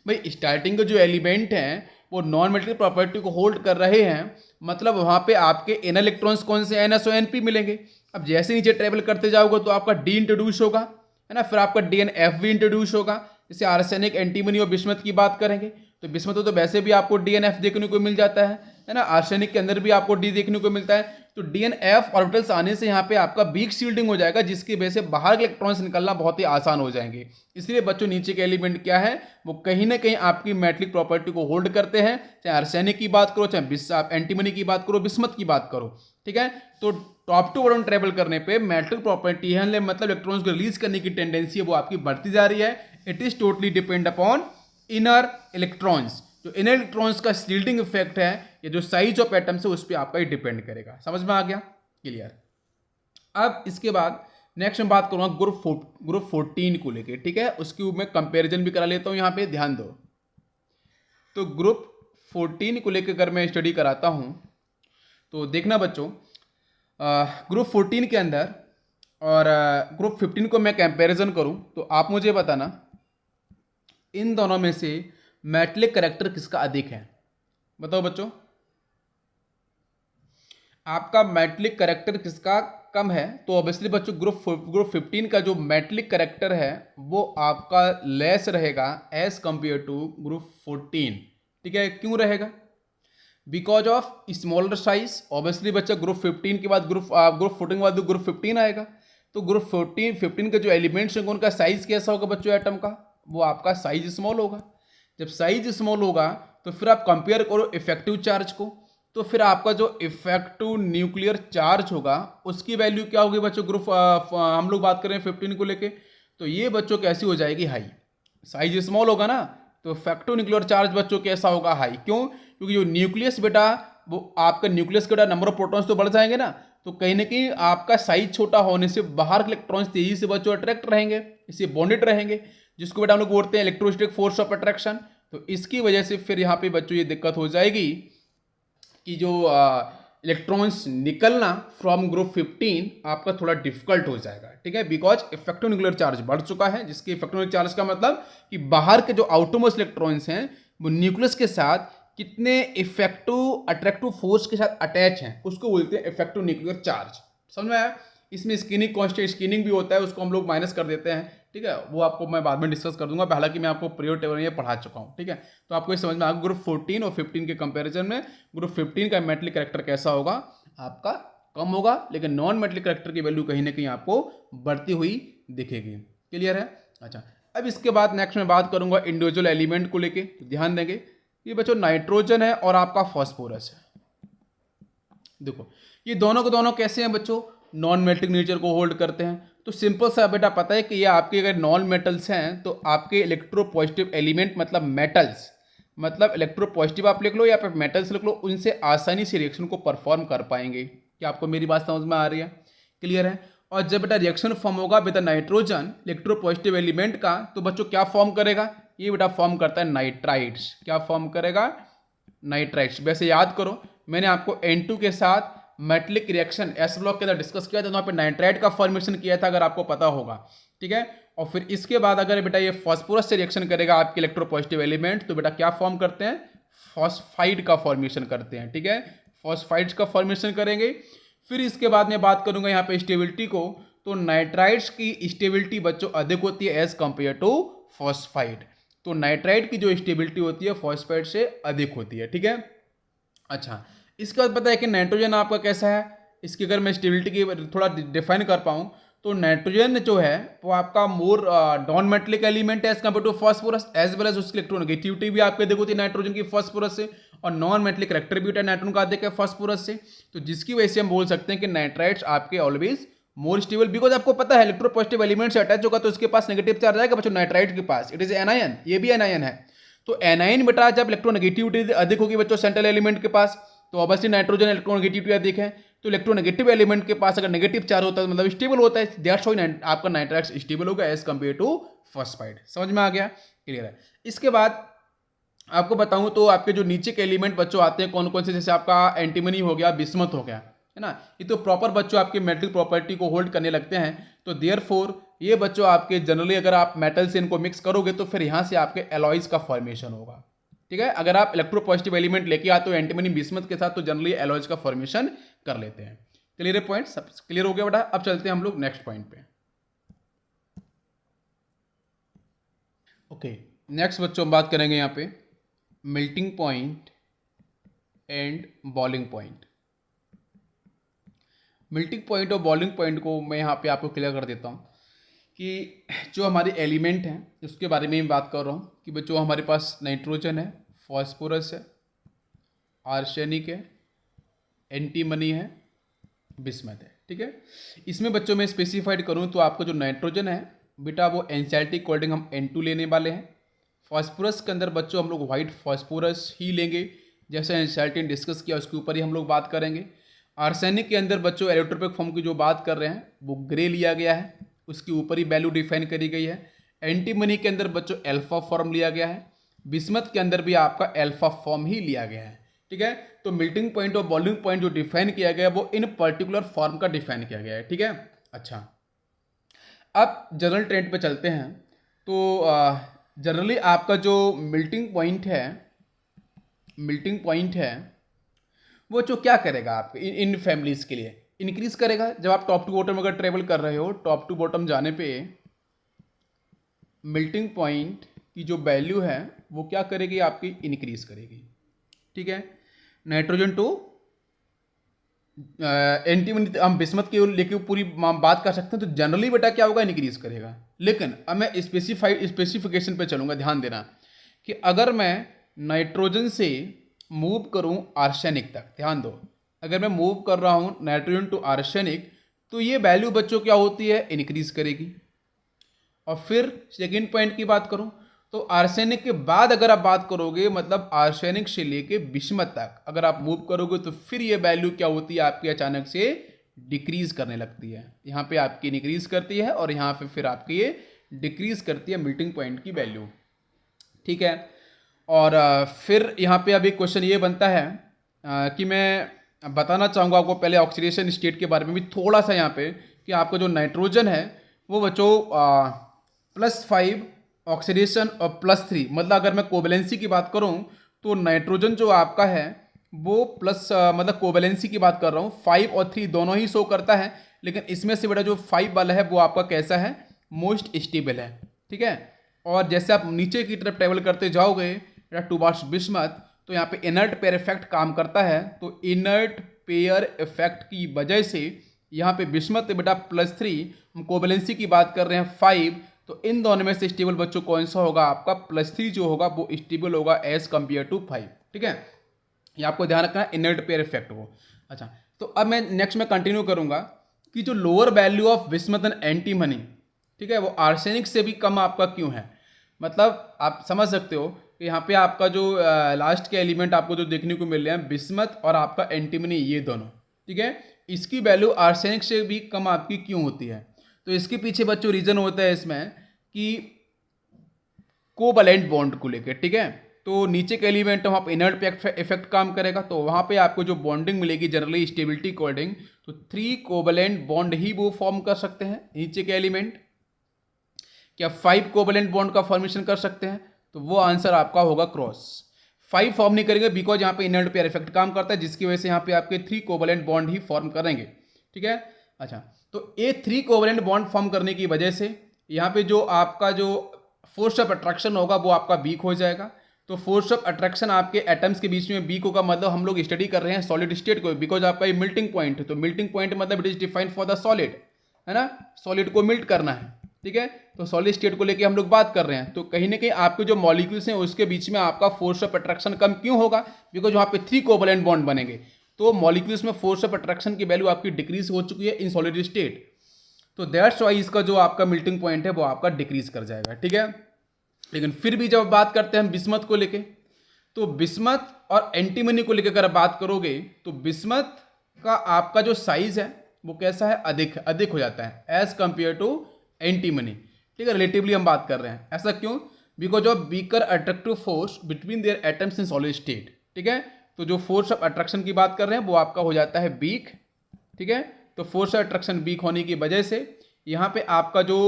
S1: भाई स्टार्टिंग के जो एलिमेंट हैं वो नॉन मेटेलिक प्रॉपर्टी को होल्ड कर रहे हैं, मतलब वहाँ पे आपके इनर इलेक्ट्रॉन्स कौन से NS और NP मिलेंगे। अब जैसे नीचे ट्रेवल करते जाओगे तो आपका डी इंट्रोड्यूस होगा, है ना, फिर आपका DNF भी इंट्रोड्यूस होगा। जैसे आर्सेनिक, एंटीमनी और बिस्मथ की बात करेंगे तो बिस्मथ तो वैसे भी आपको DNF देखने को मिल जाता है ना, आर्सेनिक के अंदर भी आपको डी देखने को मिलता है। तो DNF ऑर्बिटल्स आने से यहाँ पे आपका वीक शील्डिंग हो जाएगा, जिसकी वजह से बाहर के इलेक्ट्रॉन्स निकलना बहुत ही आसान हो जाएंगे। इसलिए बच्चों नीचे के एलिमेंट क्या है, वो कहीं ना कहीं आपकी मेटलिक प्रॉपर्टी को होल्ड करते हैं, चाहे आर्सेनिक की बात करो, चाहे एंटीमनी की बात करो, बिस्मथ की बात करो, ठीक है। तो टॉप टू बॉटम ट्रेवल करने पे मेटलिक प्रॉपर्टी है, मतलब इलेक्ट्रॉन्स को रिलीज करने की टेंडेंसी है वो आपकी बढ़ती जा रही है। It is totally depend upon inner electrons. जो इनर इलेक्ट्रॉन्स का शील्डिंग इफेक्ट है, ये जो साइज ऑफ एटम्स है उस पर आपका ही डिपेंड करेगा। समझ में आ गया? क्लियर। अब इसके बाद नेक्स्ट मैं बात करूंगा ग्रुप 14 को लेके, ठीक है। उसकी मैं कंपैरिजन भी करा लेता हूं, यहां पे ध्यान दो। तो ग्रुप 14 को लेकर अगर मैं स्टडी कराता हूं तो देखना बच्चों, ग्रुप 14 के अंदर और ग्रुप 15 को मैं कंपैरिजन करूं तो आप मुझे बताना इन दोनों में से मेटलिक करैक्टर किसका अधिक है। बताओ बच्चों, आपका मेटलिक करैक्टर किसका कम है? तो ऑब्वियसली बच्चों ग्रुप 15 का जो मेटलिक करैक्टर है वो आपका लेस रहेगा एज कंपेयर टू ग्रुप 14, ठीक है। क्यों रहेगा? Because of smaller size. Obviously बच्चा ग्रुप 15 के बाद ग्रुप 14 के बाद ग्रुप 15 आएगा, तो ग्रुप 15 के जो एलिमेंट्स हैं उनका साइज कैसा होगा बच्चों एटम का? वो आपका साइज स्मॉल होगा। जब साइज स्मॉल होगा तो फिर आप कंपेयर करो इफेक्टिव चार्ज को, तो फिर आपका जो इफेक्टिव न्यूक्लियर चार्ज होगा उसकी वैल्यू क्या होगी बच्चों? हम लोग बात करें 15 को लेके, तो ये बच्चों कैसी हो जाएगी? हाई। साइज स्मॉल होगा ना, तो इफेक्टिव न्यूक्लियर चार्ज बच्चों कैसा होगा? हाई। क्यों? क्योंकि जो न्यूक्लियस बेटा, वो आपका न्यूक्लियस के बेटा नंबर ऑफ प्रोटॉन्स तो बढ़ जाएंगे ना, तो कहीं ना कहीं आपका साइज छोटा होने से बाहर के इलेक्ट्रॉन्स तेजी से बच्चों अट्रैक्ट रहेंगे, इससे बॉन्डेड रहेंगे, जिसको बेटा हम लोग बोलते हैं इलेक्ट्रोस्टैटिक फोर्स ऑफ अट्रैक्शन। तो इसकी वजह से फिर यहाँ पे बच्चों ये दिक्कत हो जाएगी कि जो इलेक्ट्रॉन्स निकलना फ्रॉम ग्रुप 15 आपका थोड़ा डिफिकल्ट हो जाएगा, ठीक है। बिकॉज इफेक्टिव न्यूक्लियर चार्ज बढ़ चुका है, जिसके इफेक्टिव न्यूक्लियर चार्ज का मतलब कि बाहर के जो आउटरमोस्ट इलेक्ट्रॉन्स हैं वो न्यूक्लियस के साथ कितने इफेक्टिव अट्रैक्टिव फोर्स के साथ अटैच हैं, उसको बोलते हैं इफेक्टिव न्यूक्लियर चार्ज। समझ में आया? इसमें स्क्रीनिंग कांस्टेंट स्क्रीनिंग भी होता है, उसको हम लोग माइनस कर देते हैं, ठीक है। वो आपको मैं बाद में डिस्कस कर दूंगा, हालांकि मैं आपको पीरियड टेबल ये पढ़ा चुका हूँ, ठीक है। तो आपको ये समझ में आएगा ग्रुप 14 और 15 के कंपैरिजन में ग्रुप 15 का मेटलिक करैक्टर कैसा होगा? आपका कम होगा, लेकिन नॉन मेटलिक करैक्टर की वैल्यू कहीं ना कहीं आपको बढ़ती हुई दिखेगी। क्लियर है? अच्छा, अब इसके बाद नेक्स्ट मैं बात करूंगा इंडिविजुअल एलिमेंट को लेके। तो ध्यान देंगे, ये बच्चों नाइट्रोजन है और आपका फॉस्फोरस है। देखो ये दोनों के दोनों कैसे हैं बच्चों? नॉन मेटलिक नेचर को होल्ड करते हैं। तो सिंपल सा बेटा पता है कि ये आपके अगर नॉन मेटल्स हैं तो आपके इलेक्ट्रोपॉजिटिव एलिमेंट मतलब मेटल्स, मतलब इलेक्ट्रोपॉजिटिव आप लिख लो या फिर मेटल्स लिख लो, उनसे आसानी से रिएक्शन को परफॉर्म कर पाएंगे। क्या आपको मेरी बात समझ में आ रही है? क्लियर है? और जब बेटा रिएक्शन फॉर्म होगा विद नाइट्रोजन इलेक्ट्रोपॉजिटिव एलिमेंट का, तो बच्चों क्या फॉर्म करेगा? ये बेटा फॉर्म करता है नाइट्राइड्स। क्या फॉर्म करेगा? नाइट्राइड्स। वैसे याद करो, मैंने आपको N2 के साथ मेटलिक रिएक्शन एस ब्लॉक के अंदर डिस्कस किया था, तो वहाँ पे नाइट्राइड का फॉर्मेशन किया था, अगर आपको पता होगा, ठीक है। और फिर इसके बाद अगर बेटा ये फॉस्फोरस से रिएक्शन करेगा आपके इलेक्ट्रोपॉजिटिव एलिमेंट, तो बेटा क्या फॉर्म करते हैं? फॉस्फाइड का फॉर्मेशन करते हैं, ठीक है। फॉस्फाइड्स का फॉर्मेशन करेंगे। फिर इसके बाद मैं बात करूंगा यहाँ पे स्टेबिलिटी को, तो नाइट्राइड्स की स्टेबिलिटी बच्चों अधिक होती है एज कंपेयर टू फॉस्फाइड। तो नाइट्राइड की जो स्टेबिलिटी होती है फॉस्फाइड से अधिक होती है, ठीक है। अच्छा, इसके बाद पता है कि नाइट्रोजन आपका कैसा है? इसकी अगर मैं स्टेबिलिटी की थोड़ा डिफाइन कर पाऊँ तो नाइट्रोजन जो है वो आपका मोर नॉन मेटलिक एलिमेंट है as compare to phosphorus, as well as उसकी इलेक्ट्रोनेगेटिविटी भी आपके देखो थी नाइट्रोजन की फॉस्फोरस से, और नॉन मेटलिक करैक्टर भी होता है नाइट्रोजन का अधिक है फॉस्फोरस से। तो जिसकी वजह से हम बोल सकते हैं कि नाइट्राइड्स आपके ऑलवेज मोर स्टेबल, बिकॉज आपको पता है इलेक्ट्रोपॉजिटिव एलिमेंट से अटैच होगा तो उसके पास नेगेटिव चार्ज आएगा बच्चों नाइट्राइड के पास। इट इज एनायन, ये भी एनायन है। तो एनायन बेटा जब इलेक्ट्रोनेगेटिविटी अधिक होगी बच्चों सेंट्रल एलिमेंट के पास, तो ऑब्वियसली नाइट्रोजन इलेक्ट्रोनेगेटिविटी अधिक है, तो इलेक्ट्रोनेगेटिव एलिमेंट के पास अगर नेगेटिव चार्ज होता है तो मतलब स्टेबल होता है, दैट्स व्हाई आपका नाइट्राइड्स स्टेबल होगा एज कंपेयर टू फॉस्फाइड। समझ में आ गया? क्लियर है? इसके बाद आपको बताऊं तो आपके जो नीचे के एलिमेंट बच्चों आते हैं कौन कौन से, जैसे आपका एंटीमनी हो गया, बिस्मथ हो गया, है है ना। ये तो प्रॉपर बच्चों आपके मेटलिक प्रॉपर्टी को होल्ड करने लगते हैं। तो देयरफॉर ये बच्चों आपके जनरली अगर आप मेटल से इनको मिक्स करोगे तो फिर यहाँ से आपके एलॉयज का फॉर्मेशन होगा। ठीक है, अगर आप इलेक्ट्रोपॉजिटिव एलिमेंट लेके आते हो एंटीमनी बिस्मथ के साथ तो जनरली एलॉयज का फॉर्मेशन कर लेते हैं। क्लियर है पॉइंट, सब क्लियर हो गया बेटा। अब चलते हैं हम लोग नेक्स्ट पॉइंट पे। ओके, नेक्स्ट बच्चों हम बात करेंगे यहाँ पे melting point and boiling point. Melting point और बॉइलिंग पॉइंट को मैं यहाँ पे आपको क्लियर कर देता हूँ कि जो हमारे एलिमेंट हैं उसके बारे में मैं बात कर रहा हूँ कि बच्चों हमारे पास नाइट्रोजन है, फॉस्फोरस है, आर्सेनिक है, एंटीमनी है, बिस्मथ है। ठीक है, इसमें बच्चों में स्पेसिफाइड करूँ तो आपका जो नाइट्रोजन है बेटा वो एनसीईआरटी कोडिंग हम N2 लेने वाले हैं। फॉस्फोरस के अंदर बच्चों हम लोग वाइट फॉस्फोरस ही लेंगे, जैसे एनसीईआरटी ने डिस्कस किया उसके ऊपर ही हम लोग बात करेंगे। आर्सेनिक के अंदर बच्चों एलोट्रोपिक फॉर्म की जो बात कर रहे हैं वो ग्रे लिया गया है, उसके ऊपर ही वैल्यू डिफाइन करी गई है। एंटीमनी के अंदर बच्चों अल्फा फॉर्म लिया गया है, बिस्मथ के अंदर भी आपका अल्फा फॉर्म ही लिया गया है। ठीक है, तो मेल्टिंग पॉइंट और बॉइलिंग पॉइंट जो डिफाइन किया गया है वो इन पर्टिकुलर फॉर्म का डिफाइन किया गया है। ठीक है, अच्छा अब जनरल ट्रेंड पे चलते हैं। तो जनरली आपका जो मेल्टिंग पॉइंट है वो जो क्या करेगा आपके इन फैमिलीज़ के लिए इंक्रीज करेगा। जब आप टॉप टू बॉटम अगर ट्रेवल कर रहे हो, टॉप टू बॉटम जाने पे मेल्टिंग पॉइंट की जो वैल्यू है वो क्या करेगी आपकी, इंक्रीज करेगी। ठीक है, नाइट्रोजन टू एंटीमनी हम बिस्मथ के लेके पूरी बात कर सकते हैं तो जनरली बेटा क्या होगा, इंक्रीज करेगा। लेकिन अब मैं स्पेसिफिकेशन पे चलूंगा, ध्यान देना कि अगर मैं नाइट्रोजन से मूव करूं आर्सेनिक तक, ध्यान दो, अगर मैं मूव कर रहा हूं नाइट्रोजन टू आर्सेनिक तो ये वैल्यू बच्चों क्या होती है, इंक्रीज करेगी। और फिर सेकेंड पॉइंट की बात करूं तो आर्सेनिक के बाद अगर आप बात करोगे मतलब आर्सेनिक से लेके बिस्मथ तक अगर आप मूव करोगे तो फिर ये वैल्यू क्या होती है आपकी, अचानक से डिक्रीज करने लगती है। यहाँ पे आपकी इंक्रीज करती है और यहाँ पे फिर आपकी ये डिक्रीज करती है मेल्टिंग पॉइंट की वैल्यू। ठीक है, और फिर यहाँ पे अभी क्वेश्चन ये बनता है कि मैं बताना चाहूँगा आपको पहले ऑक्सीडेशन स्टेट के बारे में भी थोड़ा सा यहाँ पे कि आपका जो नाइट्रोजन है वो बच्चों +5 ऑक्सीडेशन और +3, मतलब अगर मैं कोवैलेंसी की बात करूँ तो नाइट्रोजन जो आपका है वो प्लस मतलब कोवैलेंसी की बात कर रहा हूँ 5 और 3 दोनों ही शो करता है, लेकिन इसमें से बेटा जो 5 वाला है वो आपका कैसा है, मोस्ट स्टेबल है। ठीक है, और जैसे आप नीचे की तरफ ट्रेवल करते जाओगे टुवार्ड्स बिस्मथ तो यहाँ पे इनर्ट पेयर इफेक्ट काम करता है। तो इनर्ट पेयर इफेक्ट की वजह से यहाँ पे बिस्मथ बेटा +3, हम कोवैलेंसी की बात कर रहे हैं 5, तो इन दोनों में से स्टेबल बच्चों कौन सा होगा आपका, +3 जो होगा वो स्टेबल होगा एज कंपेयर टू 5। ठीक है, ये आपको ध्यान रखना है इनर्ट पेयर इफेक्ट को। अच्छा, तो अब मैं नेक्स्ट में कंटिन्यू करूंगा कि जो lower value of bismuth and antimony, ठीक है, वो आर्सेनिक से भी कम आपका क्यों है। मतलब आप समझ सकते हो कि यहाँ पे आपका जो लास्ट के एलिमेंट आपको जो देखने को मिल रहे हैं बिस्मथ और आपका एंटीमनी, ये दोनों, ठीक है, इसकी वैल्यू आर्सेनिक से भी कम आपकी क्यों होती है। तो इसके पीछे बच्चों रीजन होता है इसमें कि कोवैलेंट बॉन्ड को लेकर। ठीक है, तो नीचे के एलिमेंट वहाँ पर इनर्ट इफेक्ट काम करेगा तो वहाँ पे आपको जो बॉन्डिंग मिलेगी जनरली स्टेबिलिटी अकॉर्डिंग तो 3 कोवैलेंट बॉन्ड ही वो फॉर्म कर सकते हैं। नीचे के एलिमेंट क्या 5 कोवैलेंट बॉन्ड का फॉर्मेशन कर सकते हैं, तो वो आंसर आपका होगा क्रॉस। 5 फॉर्म नहीं करेंगे बिकॉज यहाँ पे इनर्ट पेयर इफेक्ट काम करता है, जिसकी वजह से यहाँ पे आपके 3 कोवैलेंट बॉन्ड ही फॉर्म करेंगे। ठीक है, अच्छा, तो ये 3 कोवैलेंट बॉन्ड फॉर्म करने की वजह से यहाँ पे जो आपका जो फोर्स ऑफ अट्रैक्शन होगा वो आपका वीक हो जाएगा। तो फोर्स ऑफ अट्रैक्शन आपके एटम्स के बीच में वीक होगा, मतलब हम लोग स्टडी कर रहे हैं सॉलिड स्टेट को, बिकॉज आपका ये मेल्टिंग पॉइंट है। तो मेल्टिंग पॉइंट मतलब it is defined for the solid, है ना, सॉलिड को मेल्ट करना है। ठीक है, तो सॉलिड स्टेट को लेके हम लोग बात कर रहे हैं, तो कहीं ना कहीं आपके जो मॉलिक्यूल्स हैं उसके बीच में आपका फोर्स ऑफ अट्रैक्शन कम क्यों होगा, बिकॉज वहाँ पे 3 कोवैलेंट बॉन्ड बनेंगे। तो मॉलिक्यूल्स में फोर्स ऑफ अट्रैक्शन की वैल्यू आपकी डिक्रीज हो चुकी है इन सॉलिड स्टेट, तो दैट्स वाई इसका जो आपका मेल्टिंग पॉइंट है वो आपका डिक्रीज कर जाएगा। ठीक है, लेकिन फिर भी जब बात करते हैं हम बिस्मथ को लेके, तो बिस्मथ और एंटीमनी को लेकर अगर बात करोगे तो बिस्मथ का आपका जो साइज है वो कैसा है, अधिक हो जाता है एज कंपेयर टू एंटीमनी। ठीक है, रिलेटिवली हम बात कर रहे हैं, ऐसा क्यों, because of weaker attractive force between their atoms in solid state. ठीक है, तो जो फोर्स ऑफ अट्रैक्शन की बात कर रहे हैं वो आपका हो जाता है वीक ठीक है। तो फोर्स अट्रैक्शन वीक होने की वजह से यहाँ पे आपका जो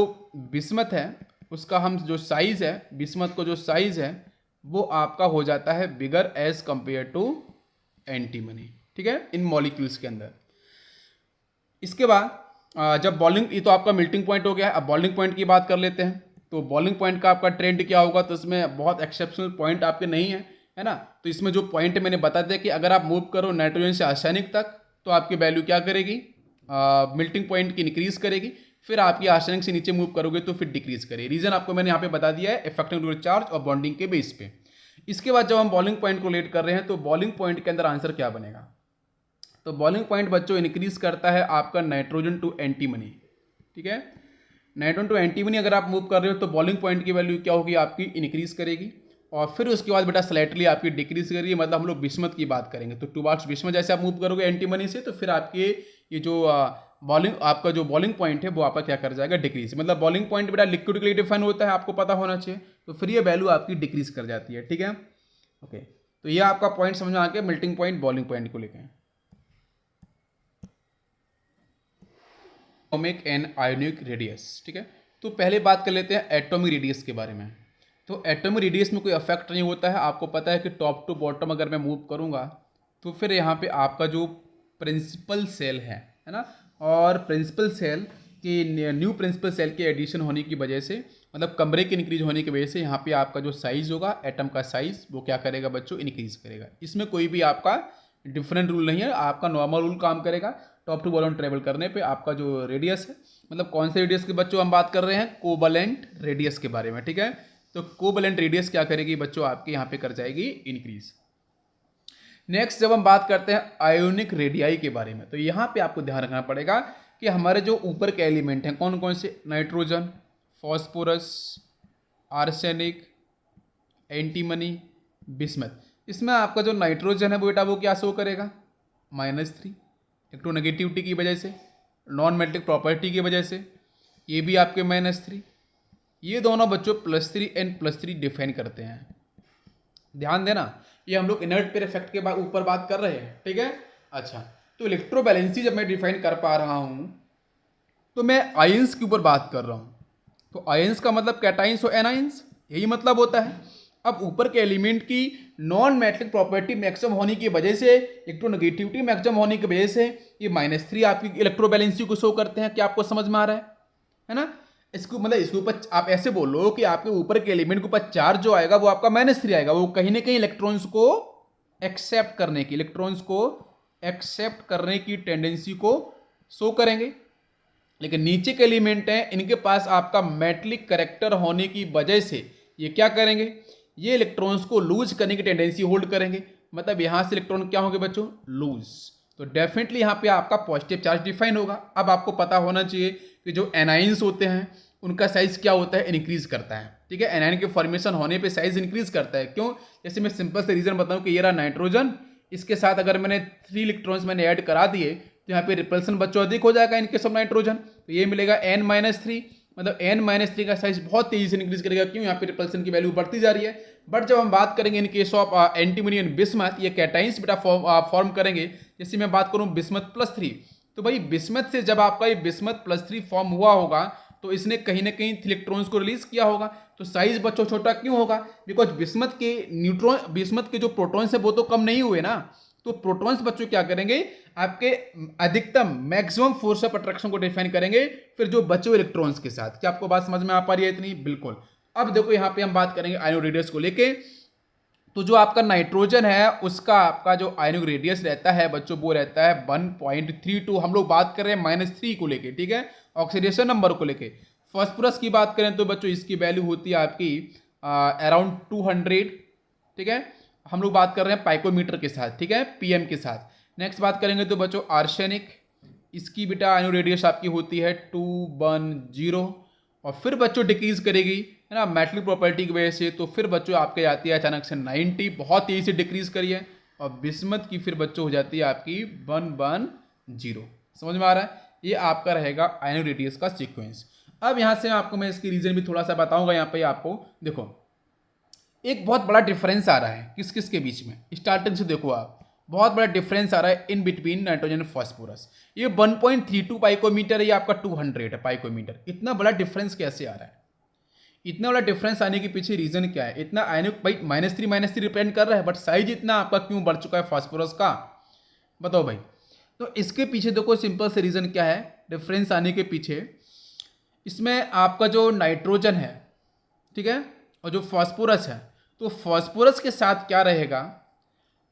S1: बिस्मथ है उसका हम जो साइज़ है, बिस्मथ को जो साइज़ है वो आपका हो जाता है बिगर एज कंपेयर टू एंटीमनी, ठीक है, इन मॉलिक्यूल्स के अंदर। इसके बाद जब बॉइलिंग, ये तो आपका मेल्टिंग पॉइंट हो गया है। अब बॉइलिंग पॉइंट की बात कर लेते हैं। तो बॉइलिंग पॉइंट का आपका ट्रेंड क्या होगा, तो इसमें बहुत एक्सेप्शनल पॉइंट आपके नहीं है ना। तो इसमें जो पॉइंट मैंने बता दिया कि अगर आप मूव करो नाइट्रोजन से आर्सेनिक तक तो आपकी वैल्यू क्या करेगी, मेल्टिंग पॉइंट की इंक्रीज करेगी। फिर आपकी आर्सेनिक से नीचे मूव करोगे तो फिर डिक्रीज करेगी। रीजन आपको मैंने यहाँ पे बता दिया है, इफेक्टिव चार्ज और बॉन्डिंग के बेस पे। इसके बाद जब हम बॉइलिंग पॉइंट को लेट कर रहे हैं तो बॉइलिंग पॉइंट के अंदर आंसर क्या बनेगा, तो बॉइलिंग पॉइंट बच्चों इंक्रीज करता है आपका नाइट्रोजन टू एंटीमनी, ठीक है। नाइट्रोजन टू एंटीमनी अगर आप मूव कर रहे हो तो बॉइलिंग पॉइंट की वैल्यू क्या होगी, आपकी इंक्रीज करेगी। और फिर उसके बाद बेटा स्लाइटली आपकी डिक्रीज करेगी, मतलब हम लोग बिस्मथ की बात करेंगे। तो टुवार्ड्स बिस्मथ जैसे आप मूव करोगे एंटीमनी से तो फिर आपके ये जो बॉलिंग, आपका जो बॉलिंग पॉइंट है वो आपका क्या कर जाएगा, डिक्रीज। मतलब बॉलिंग पॉइंट बेटा लिक्विड के लिए डिफाइन होता है, आपको पता होना चाहिए। तो फिर ये वैल्यू आपकी डिक्रीज कर जाती है, ठीक है। ओके, तो ये आपका पॉइंट समझ में आ गया मेल्टिंग पॉइंट बॉइलिंग पॉइंट को लेकर। एटॉमिक एंड आयोनिक रेडियस, ठीक है। तो पहले बात कर लेते हैं एटॉमिक रेडियस के बारे में। तो एटॉमिक रेडियस में कोई इफेक्ट नहीं होता है। आपको पता है कि टॉप टू बॉटम अगर मैं मूव करूंगा तो फिर यहाँ पे आपका जो प्रिंसिपल सेल है ना, और प्रिंसिपल सेल की न्यू प्रिंसिपल सेल के एडिशन होने की वजह से, मतलब कमरे के इंक्रीज होने की वजह से यहाँ पे आपका जो साइज़ होगा एटम का साइज़ वो क्या करेगा बच्चों, इंक्रीज करेगा। इसमें कोई भी आपका डिफरेंट रूल नहीं है, आपका नॉर्मल रूल काम करेगा। टॉप टू बॉटम ट्रेवल करने पे आपका जो रेडियस है, मतलब कौन से रेडियस के बच्चों हम बात कर रहे हैं, कोवलेंट रेडियस के बारे में, ठीक है। तो कोवलेंट रेडियस क्या करेगी बच्चों, आपके यहाँ पे कर जाएगी इंक्रीज। नेक्स्ट जब हम बात करते हैं आयोनिक रेडियाई के बारे में, तो यहाँ पे आपको ध्यान रखना पड़ेगा कि हमारे जो ऊपर के एलिमेंट हैं कौन कौन से, nitrogen, phosphorus, arsenic, antimony, bismuth. इसमें आपका जो नाइट्रोजन है वो बेटा वो क्या शो करेगा, -3, इलेक्ट्रोनेगेटिविटी की वजह से, नॉन मेटेलिक प्रॉपर्टी की वजह से। ये भी आपके -3। ये दोनों बच्चों +3 एंड +3 डिफाइन करते हैं। ध्यान देना, ये हम लोग इनर्ट पेयर इफेक्ट के ऊपर बात कर रहे हैं, ठीक है। अच्छा, तो इलेक्ट्रोबैलेंसी जब मैं डिफाइन कर पा रहा हूं तो मैं आयंस के ऊपर बात कर रहा हूं। तो आयंस का मतलब कैटाइंस और एनाइंस, यही मतलब होता है। अब ऊपर के एलिमेंट की नॉन मेटलिक प्रॉपर्टी मैक्सिमम होने की वजह से, इलेक्ट्रोनेगेटिविटी मैक्सिमम होने की वजह से ये -3 आपकी इलेक्ट्रोबैलेंसी को शो करते हैं। क्या आपको समझ में आ रहा है ना। इसको मतलब इसके ऊपर आप ऐसे बोलो कि आपके ऊपर के एलिमेंट के ऊपर चार्ज जो आएगा वो आपका -3 आएगा। वो कहीं ना कहीं इलेक्ट्रॉन्स को एक्सेप्ट करने की टेंडेंसी को शो करेंगे। लेकिन नीचे के एलिमेंट हैं, इनके पास आपका मेटलिक करेक्टर होने की वजह से ये क्या करेंगे, ये इलेक्ट्रॉन्स को लूज करने की टेंडेंसी होल्ड करेंगे। मतलब यहां से इलेक्ट्रॉन क्या होंगे बच्चों, लूज। तो डेफिनेटली यहां पे आपका पॉजिटिव चार्ज डिफाइन होगा। अब आपको पता होना चाहिए कि जो एनाइंस होते हैं उनका साइज क्या होता है, इंक्रीज करता है, ठीक है। एनाइन के फॉर्मेशन होने पे साइज इंक्रीज करता है। क्यों, जैसे मैं सिंपल से रीजन बताऊं कि ये रहा नाइट्रोजन, इसके साथ अगर मैंने 3 इलेक्ट्रॉन्स मैंने ऐड करा दिए तो यहाँ पे रिपल्सन बच्चों अधिक हो जाएगा इनके सब नाइट्रोजन। तो ये मिलेगा n-3, मतलब n-3 का साइज बहुत तेजी से इंक्रीज करेगा। क्यों, यहाँ पे रिपल्सन की वैल्यू बढ़ती जा रही है। बट जब हम बात करेंगे in case of antimony and bismuth, ये कैटाइंस बेटा फॉर्म करेंगे। जैसे मैं बात करूँ बिस्मथ +3, तो भाई बिस्मथ से जब आपका ये बिस्मथ +3 फॉर्म हुआ होगा तो इसने कहीं ना कहीं इलेक्ट्रॉन्स को रिलीज किया होगा। तो साइज बच्चों छोटा क्यों होगा, बिकॉज बिस्मथ के जो प्रोटॉन्स है वो तो कम नहीं हुए ना। तो प्रोटॉन्स बच्चों क्या करेंगे, आपके अधिकतम मैक्सिमम फोर्स ऑफ अट्रैक्शन को डिफाइन करेंगे फिर जो बचे हुए इलेक्ट्रॉन्स के साथ। क्या आपको बात समझ में आ पा रही है इतनी, बिल्कुल। अब देखो यहाँ पे हम बात करेंगे आयोनिक रेडियस को लेके। तो जो आपका नाइट्रोजन है उसका आपका जो आयोनिक रेडियस रहता है बच्चों वो रहता है 1.32। हम लोग बात कर रहे हैं -3 को लेके, ठीक है, ऑक्सीडेशन नंबर को लेके। फॉस्फोरस की बात करें तो बच्चों इसकी वैल्यू होती है आपकी अराउंड 200, ठीक है। हम लोग बात कर रहे हैं पाइकोमीटर के साथ, ठीक है, पीएम के साथ। नेक्स्ट बात करेंगे तो बच्चों आर्सेनिक, इसकी बेटा आयोनिक रेडियस आपकी होती है 210, और फिर बच्चों डिक्रीज करेगी है ना मेटलिक प्रॉपर्टी की वजह से। तो फिर बच्चों आपके जाती है अचानक से 90, बहुत तेजी से डिक्रीज करी है। और बिस्मथ की फिर बच्चों हो जाती है आपकी 110। समझ में आ रहा है, ये आपका रहेगा आयोनिक रेडियस का सीक्वेंस। अब यहाँ से आपको मैं इसकी रीजन भी थोड़ा सा बताऊंगा। यहाँ पे आपको देखो एक बहुत बड़ा डिफरेंस आ रहा है किस किस के बीच में। स्टार्टिंग से देखो आप, बहुत बड़ा डिफरेंस आ रहा है in between nitrogen and phosphorus. ये 1.32 पाइकोमीटर है, ये आपका 200 है पाइकोमीटर। इतना बड़ा डिफरेंस कैसे आ रहा है? इतना बड़ा डिफरेंस आने के पीछे रीजन क्या है? इतना आयनिक भाई -3 रिप्रेजेंट कर रहा है, बट साइज इतना आपका क्यों बढ़ चुका है फास्फोरस का? बताओ भाई। तो इसके पीछे देखो सिंपल से रीजन क्या है डिफरेंस आने के पीछे। इसमें आपका जो नाइट्रोजन है, ठीक है, और जो फास्फोरस है, तो फास्फोरस के साथ क्या रहेगा?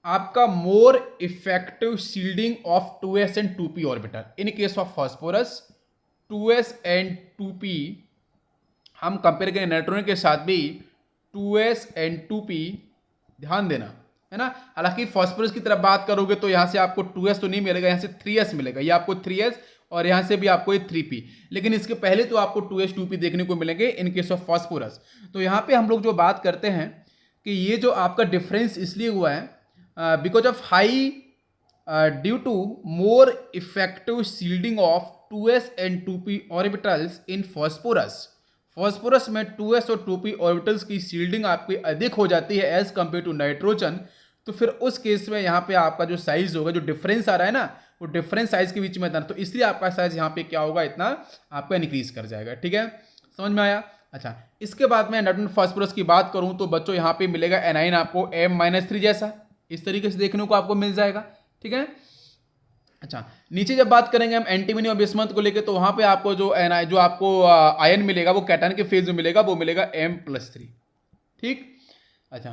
S1: आपका मोर effective shielding of 2s and 2p orbital. In case of phosphorus 2s and 2p हम कंपेयर करें नाइट्रोजन के साथ भी 2s एंड 2p, ध्यान देना है ना। हालांकि फास्फोरस की तरफ बात करोगे तो यहाँ से आपको 2s तो नहीं मिलेगा, यहाँ से 3s मिलेगा, ये आपको 3s और यहाँ से भी आपको ये 3p, लेकिन इसके पहले तो आपको 2s 2p देखने को मिलेंगे इन केस ऑफ फास्फोरस। तो यहाँ पे हम लोग जो बात करते हैं कि ये जो आपका डिफरेंस इसलिए हुआ है because of high due to more effective shielding of 2s and 2p orbitals in phosphorus. Phosphorus में 2s और 2p ऑर्बिटल्स की शील्डिंग आपकी अधिक हो जाती है एज कंपेयर टू नाइट्रोजन। तो फिर उस केस में यहाँ पे आपका जो साइज होगा, जो डिफरेंस आ रहा है ना, वो डिफरेंस साइज के बीच में था, तो इसलिए आपका साइज यहाँ पे क्या होगा, इतना आपका इंक्रीज कर जाएगा। ठीक है, समझ में आया? अच्छा, इसके बाद में नाइट्रोजन फास्फोरस की बात करूँ तो बच्चों यहाँ पे मिलेगा एनाइन आपको M-3 जैसा, इस तरीके से देखने को आपको मिल जाएगा। ठीक है, अच्छा, नीचे जब बात करेंगे हम एंटीमनी और बिस्मथ को लेके, तो वहां पे आपको जो जो आपको आयन मिलेगा वो कैटायन के फेज में मिलेगा, वो मिलेगा M+3। ठीक, अच्छा,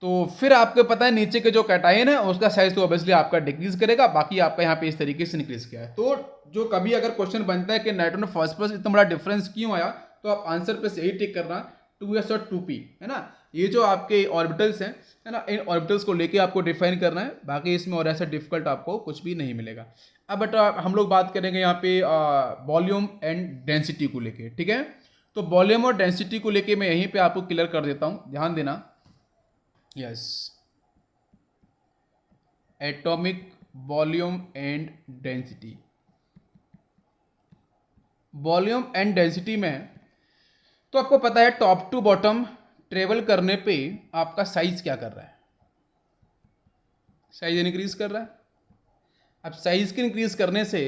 S1: तो फिर आपको पता है नीचे के जो कैटायन है उसका साइज तो ऑब्वियसली आपका डिक्रीज करेगा, बाकी आपका यहाँ पे इस तरीके से इंक्रीज किया है। तो जो कभी अगर क्वेश्चन बनता है कि नाइट्रोजन फास्फोरस इतना बड़ा डिफरेंस क्यों आया, तो आप आंसर पे सही टिक करना 2s और 2p, है ना। ये जो आपके ऑर्बिटल्स हैं, है ना, इन ऑर्बिटल्स को लेके आपको डिफाइन करना है, बाकी इसमें और ऐसा डिफिकल्ट आपको कुछ भी नहीं मिलेगा। अब बेटा हम लोग बात करेंगे यहाँ पे वॉल्यूम एंड डेंसिटी को लेके। ठीक है, तो वॉल्यूम और डेंसिटी को लेके मैं यहीं पे आपको क्लियर कर देता हूँ, ध्यान देना। Yes, atomic volume and density. Volume and density में तो आपको पता है टॉप टू बॉटम ट्रेवल करने पे आपका साइज क्या कर रहा है? साइज इंक्रीज कर रहा है। अब साइज के इंक्रीज करने से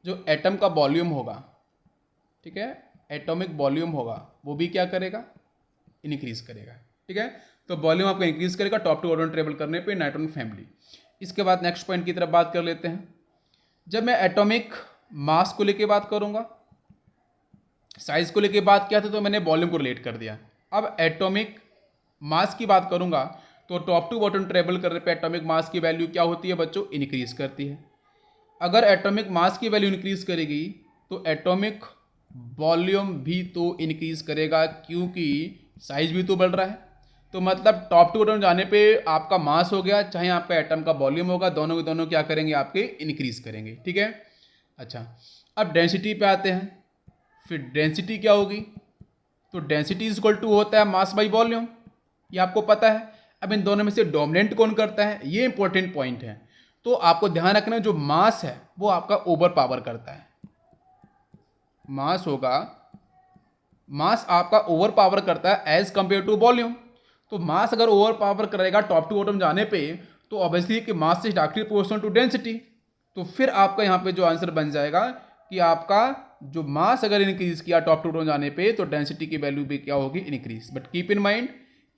S1: जो एटम का वॉल्यूम होगा, ठीक है, एटॉमिक वॉल्यूम होगा, वो भी क्या करेगा? इंक्रीज करेगा। ठीक है, तो वॉल्यूम आपका इंक्रीज करेगा टॉप टू बॉटम ट्रेवल करने पे नाइट्रोजन फैमिली। इसके बाद नेक्स्ट पॉइंट की तरफ बात कर लेते हैं। जब मैं एटॉमिक मास को लेके बात करूंगा, साइज को लेके बात किया था तो मैंने वॉल्यूम को रिलेट कर दिया। अब एटॉमिक मास की बात करूंगा तो टॉप टू बॉटम ट्रेवल करने पे एटॉमिक मास की वैल्यू क्या होती है बच्चों? इंक्रीज करती है। अगर एटॉमिक मास की वैल्यू इंक्रीज करेगी तो एटॉमिक वॉल्यूम भी तो इंक्रीज करेगा, क्योंकि साइज भी तो बढ़ रहा है। तो मतलब टॉप टू बॉटम जाने पे आपका मास हो गया, चाहे आपका एटम का वॉल्यूम होगा, दोनों के दोनों क्या करेंगे? आपके इंक्रीज करेंगे। ठीक है, अच्छा, अब डेंसिटी पे आते हैं। फिर डेंसिटी क्या होगी? तो डेंसिटी इज इक्वल टू होता है मास बाई वॉल्यूम, ये आपको पता है। अब इन दोनों में से डोमिनेंट कौन करता है? ये इंपॉर्टेंट पॉइंट है। तो आपको ध्यान रखना, जो मास है वो आपका ओवर पावर करता है। मास होगा, मास आपका ओवर पावर करता है एज कंपेयर टू वॉल्यूम। तो मास अगर ओवर पावर करेगा टॉप टू बॉटम जाने पे, तो ऑब्वियसली कि mass is directly proportional to density. तो फिर आपका यहाँ पे जो आंसर बन जाएगा कि आपका जो मास अगर इंक्रीज किया टॉप टू बॉटम जाने पे, तो डेंसिटी की वैल्यू भी क्या होगी? Increase. But keep in mind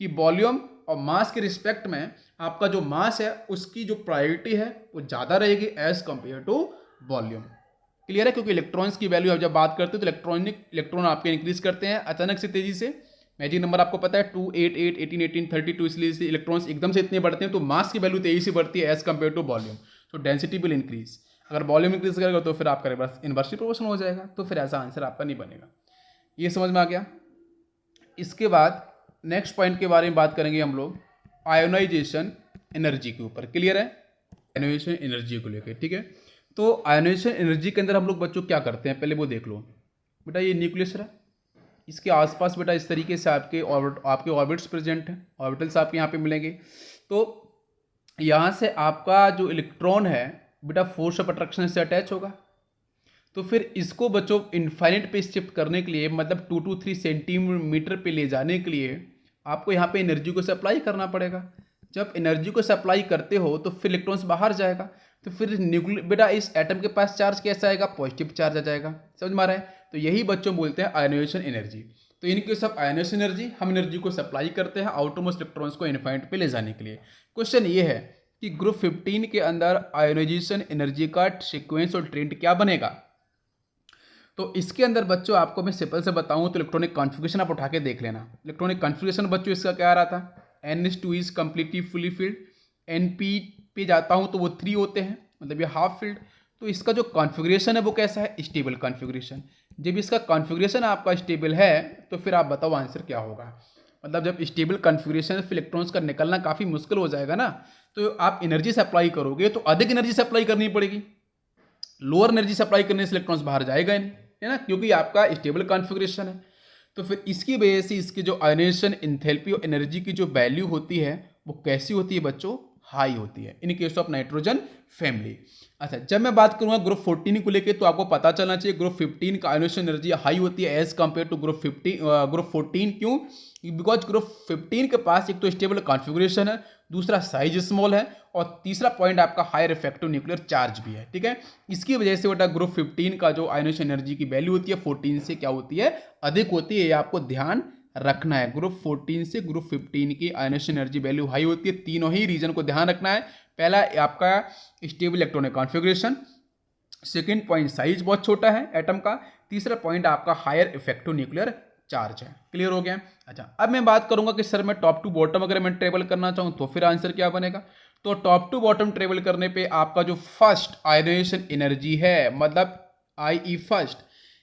S1: कि वॉल्यूम और मास के रिस्पेक्ट में आपका जो मास है उसकी जो प्रायोरिटी है वो ज़्यादा रहेगी as compare to volume. Clear है? क्योंकि इलेक्ट्रॉन्स की वैल्यू आप जब बात करते हैं तो इलेक्ट्रॉन आपके इंक्रीज करते हैं अचानक से तेजी से। मैजिक नंबर आपको पता है 2, 8, 8, 18, 18, 32, इसलिए इलेक्ट्रॉन्स एकदम से इतने बढ़ते हैं, तो मास की वैल्यू तेजी से बढ़ती है एज कंपेयर टू वॉल्यूम। तो डेंसिटी विल इंक्रीज। अगर वॉल्यूम इंक्रीज करेगा तो फिर आपका इन्वर्सली प्रोपोर्शनल हो जाएगा, तो फिर ऐसा आंसर आपका नहीं बनेगा। ये समझ में आ गया? इसके बाद नेक्स्ट पॉइंट के बारे में बात करेंगे हम लोग, आयोनाइजेशन एनर्जी के ऊपर। क्लियर है? आयोनाइजेशन एनर्जी को लेकर। ठीक है, तो आयोनाइजेशन एनर्जी के अंदर हम लोग बच्चों क्या करते हैं, पहले वो देख लो। बेटा ये न्यूक्लियस है, इसके आसपास बेटा इस तरीके से आपके ऑर्बिट्स प्रेजेंट हैं, ऑर्बिटल्स आपके यहाँ पे मिलेंगे। तो यहाँ से आपका जो इलेक्ट्रॉन है बेटा फोर्स ऑफ अट्रैक्शन से अटैच होगा। तो फिर इसको बच्चों इनफाइनाइट पे शिफ्ट करने के लिए, मतलब 2 to 3 सेंटीमीटर पे ले जाने के लिए आपको यहाँ पे एनर्जी को सप्लाई करना पड़ेगा। जब एनर्जी को सप्लाई करते हो तो फिर इलेक्ट्रॉन्स बाहर जाएगा, तो फिर न्यूक्लियर बेटा इस एटम के पास चार्ज कैसा आएगा, पॉजिटिव चार्ज आ जाएगा। समझ में आ रहा है? तो यही बच्चों बोलते हैं आयोनाइजेशन एनर्जी। तो इनके सब आयोनाइजेशन एनर्जी, हम एनर्जी को सप्लाई करते हैं आउटरमोस्ट इलेक्ट्रॉन्स को इनफाइनाइट पे ले जाने के लिए। क्वेश्चन ये है कि ग्रुप 15 के अंदर आयोनाइजेशन एनर्जी का सीक्वेंस और ट्रेंड क्या बनेगा। तो इसके अंदर बच्चों आपको मैं सिंपल से बताऊं तो इलेक्ट्रॉनिक कॉन्फ़िगरेशन आप उठा के देख लेना। इलेक्ट्रॉनिक कॉन्फ़िगरेशन बच्चों इसका क्या आ रहा था, NH2 is completely fully filled, NP पे जाता हूं तो वो 3 होते हैं, मतलब ये हाफ फील्ड। तो इसका जो कॉन्फ़िगरेशन है वो कैसा है, स्टेबल कॉन्फ़िगरेशन। जब इसका कॉन्फ़िगरेशन आपका स्टेबल है तो फिर आप बताओ आंसर क्या होगा। मतलब जब स्टेबल कॉन्फ़िगरेशन फिर इलेक्ट्रॉन्स का निकलना काफ़ी मुश्किल हो जाएगा ना, तो आप एनर्जी सप्लाई करोगे तो अधिक एनर्जी सप्लाई करनी पड़ेगी, लोअर एनर्जी सप्लाई करने से इलेक्ट्रॉन्स बाहर जाएगा ही नहीं, है ना, क्योंकि आपका स्टेबल कॉन्फ़िगरेशन है। तो फिर इसकी वजह से इसकी जो आयोनाइजेशन एंथैल्पी और एनर्जी की जो वैल्यू होती है वो कैसी होती है बच्चों, हाई होती है in case of nitrogen family. अच्छा, जब मैं बात करूंगा ग्रुप 14 को लेके तो आपको पता चलना चाहिए ग्रुप 15 का आयोनाइजेशन एनर्जी हाई होती है एज कंपेयर टू ग्रुप 14। क्यों? बिकॉज ग्रुप 15 के पास एक तो स्टेबल कॉन्फ़िगरेशन है, दूसरा साइज स्मॉल है, और तीसरा पॉइंट आपका हायर इफेक्टिव न्यूक्लियर चार्ज भी है। ठीक है, इसकी वजह से बेटा ग्रुप 15 का जो आयोनाइजेशन एनर्जी की वैल्यू होती है 14 से क्या होती है, अधिक होती है। ये आपको ध्यान रखना है, ग्रुप 14 से ग्रुप 15 की आयोनाइजेशन एनर्जी वैल्यू हाई होती है। तीनों ही रीजन को ध्यान रखना है। पहला आपका stable electronic configuration, second point size बहुत छोटा है एटम का, तीसरा पॉइंट आपका हायर इफेक्टिव न्यूक्लियर चार्ज है। क्लियर हो गया? अच्छा, अब मैं बात करूंगा कि सर मैं टॉप टू बॉटम अगर मैं ट्रेवल करना चाहूँ तो फिर आंसर क्या बनेगा। तो टॉप टू बॉटम ट्रेवल करने पे आपका जो फर्स्ट आयोनाइजेशन एनर्जी है, मतलब IE फर्स्ट,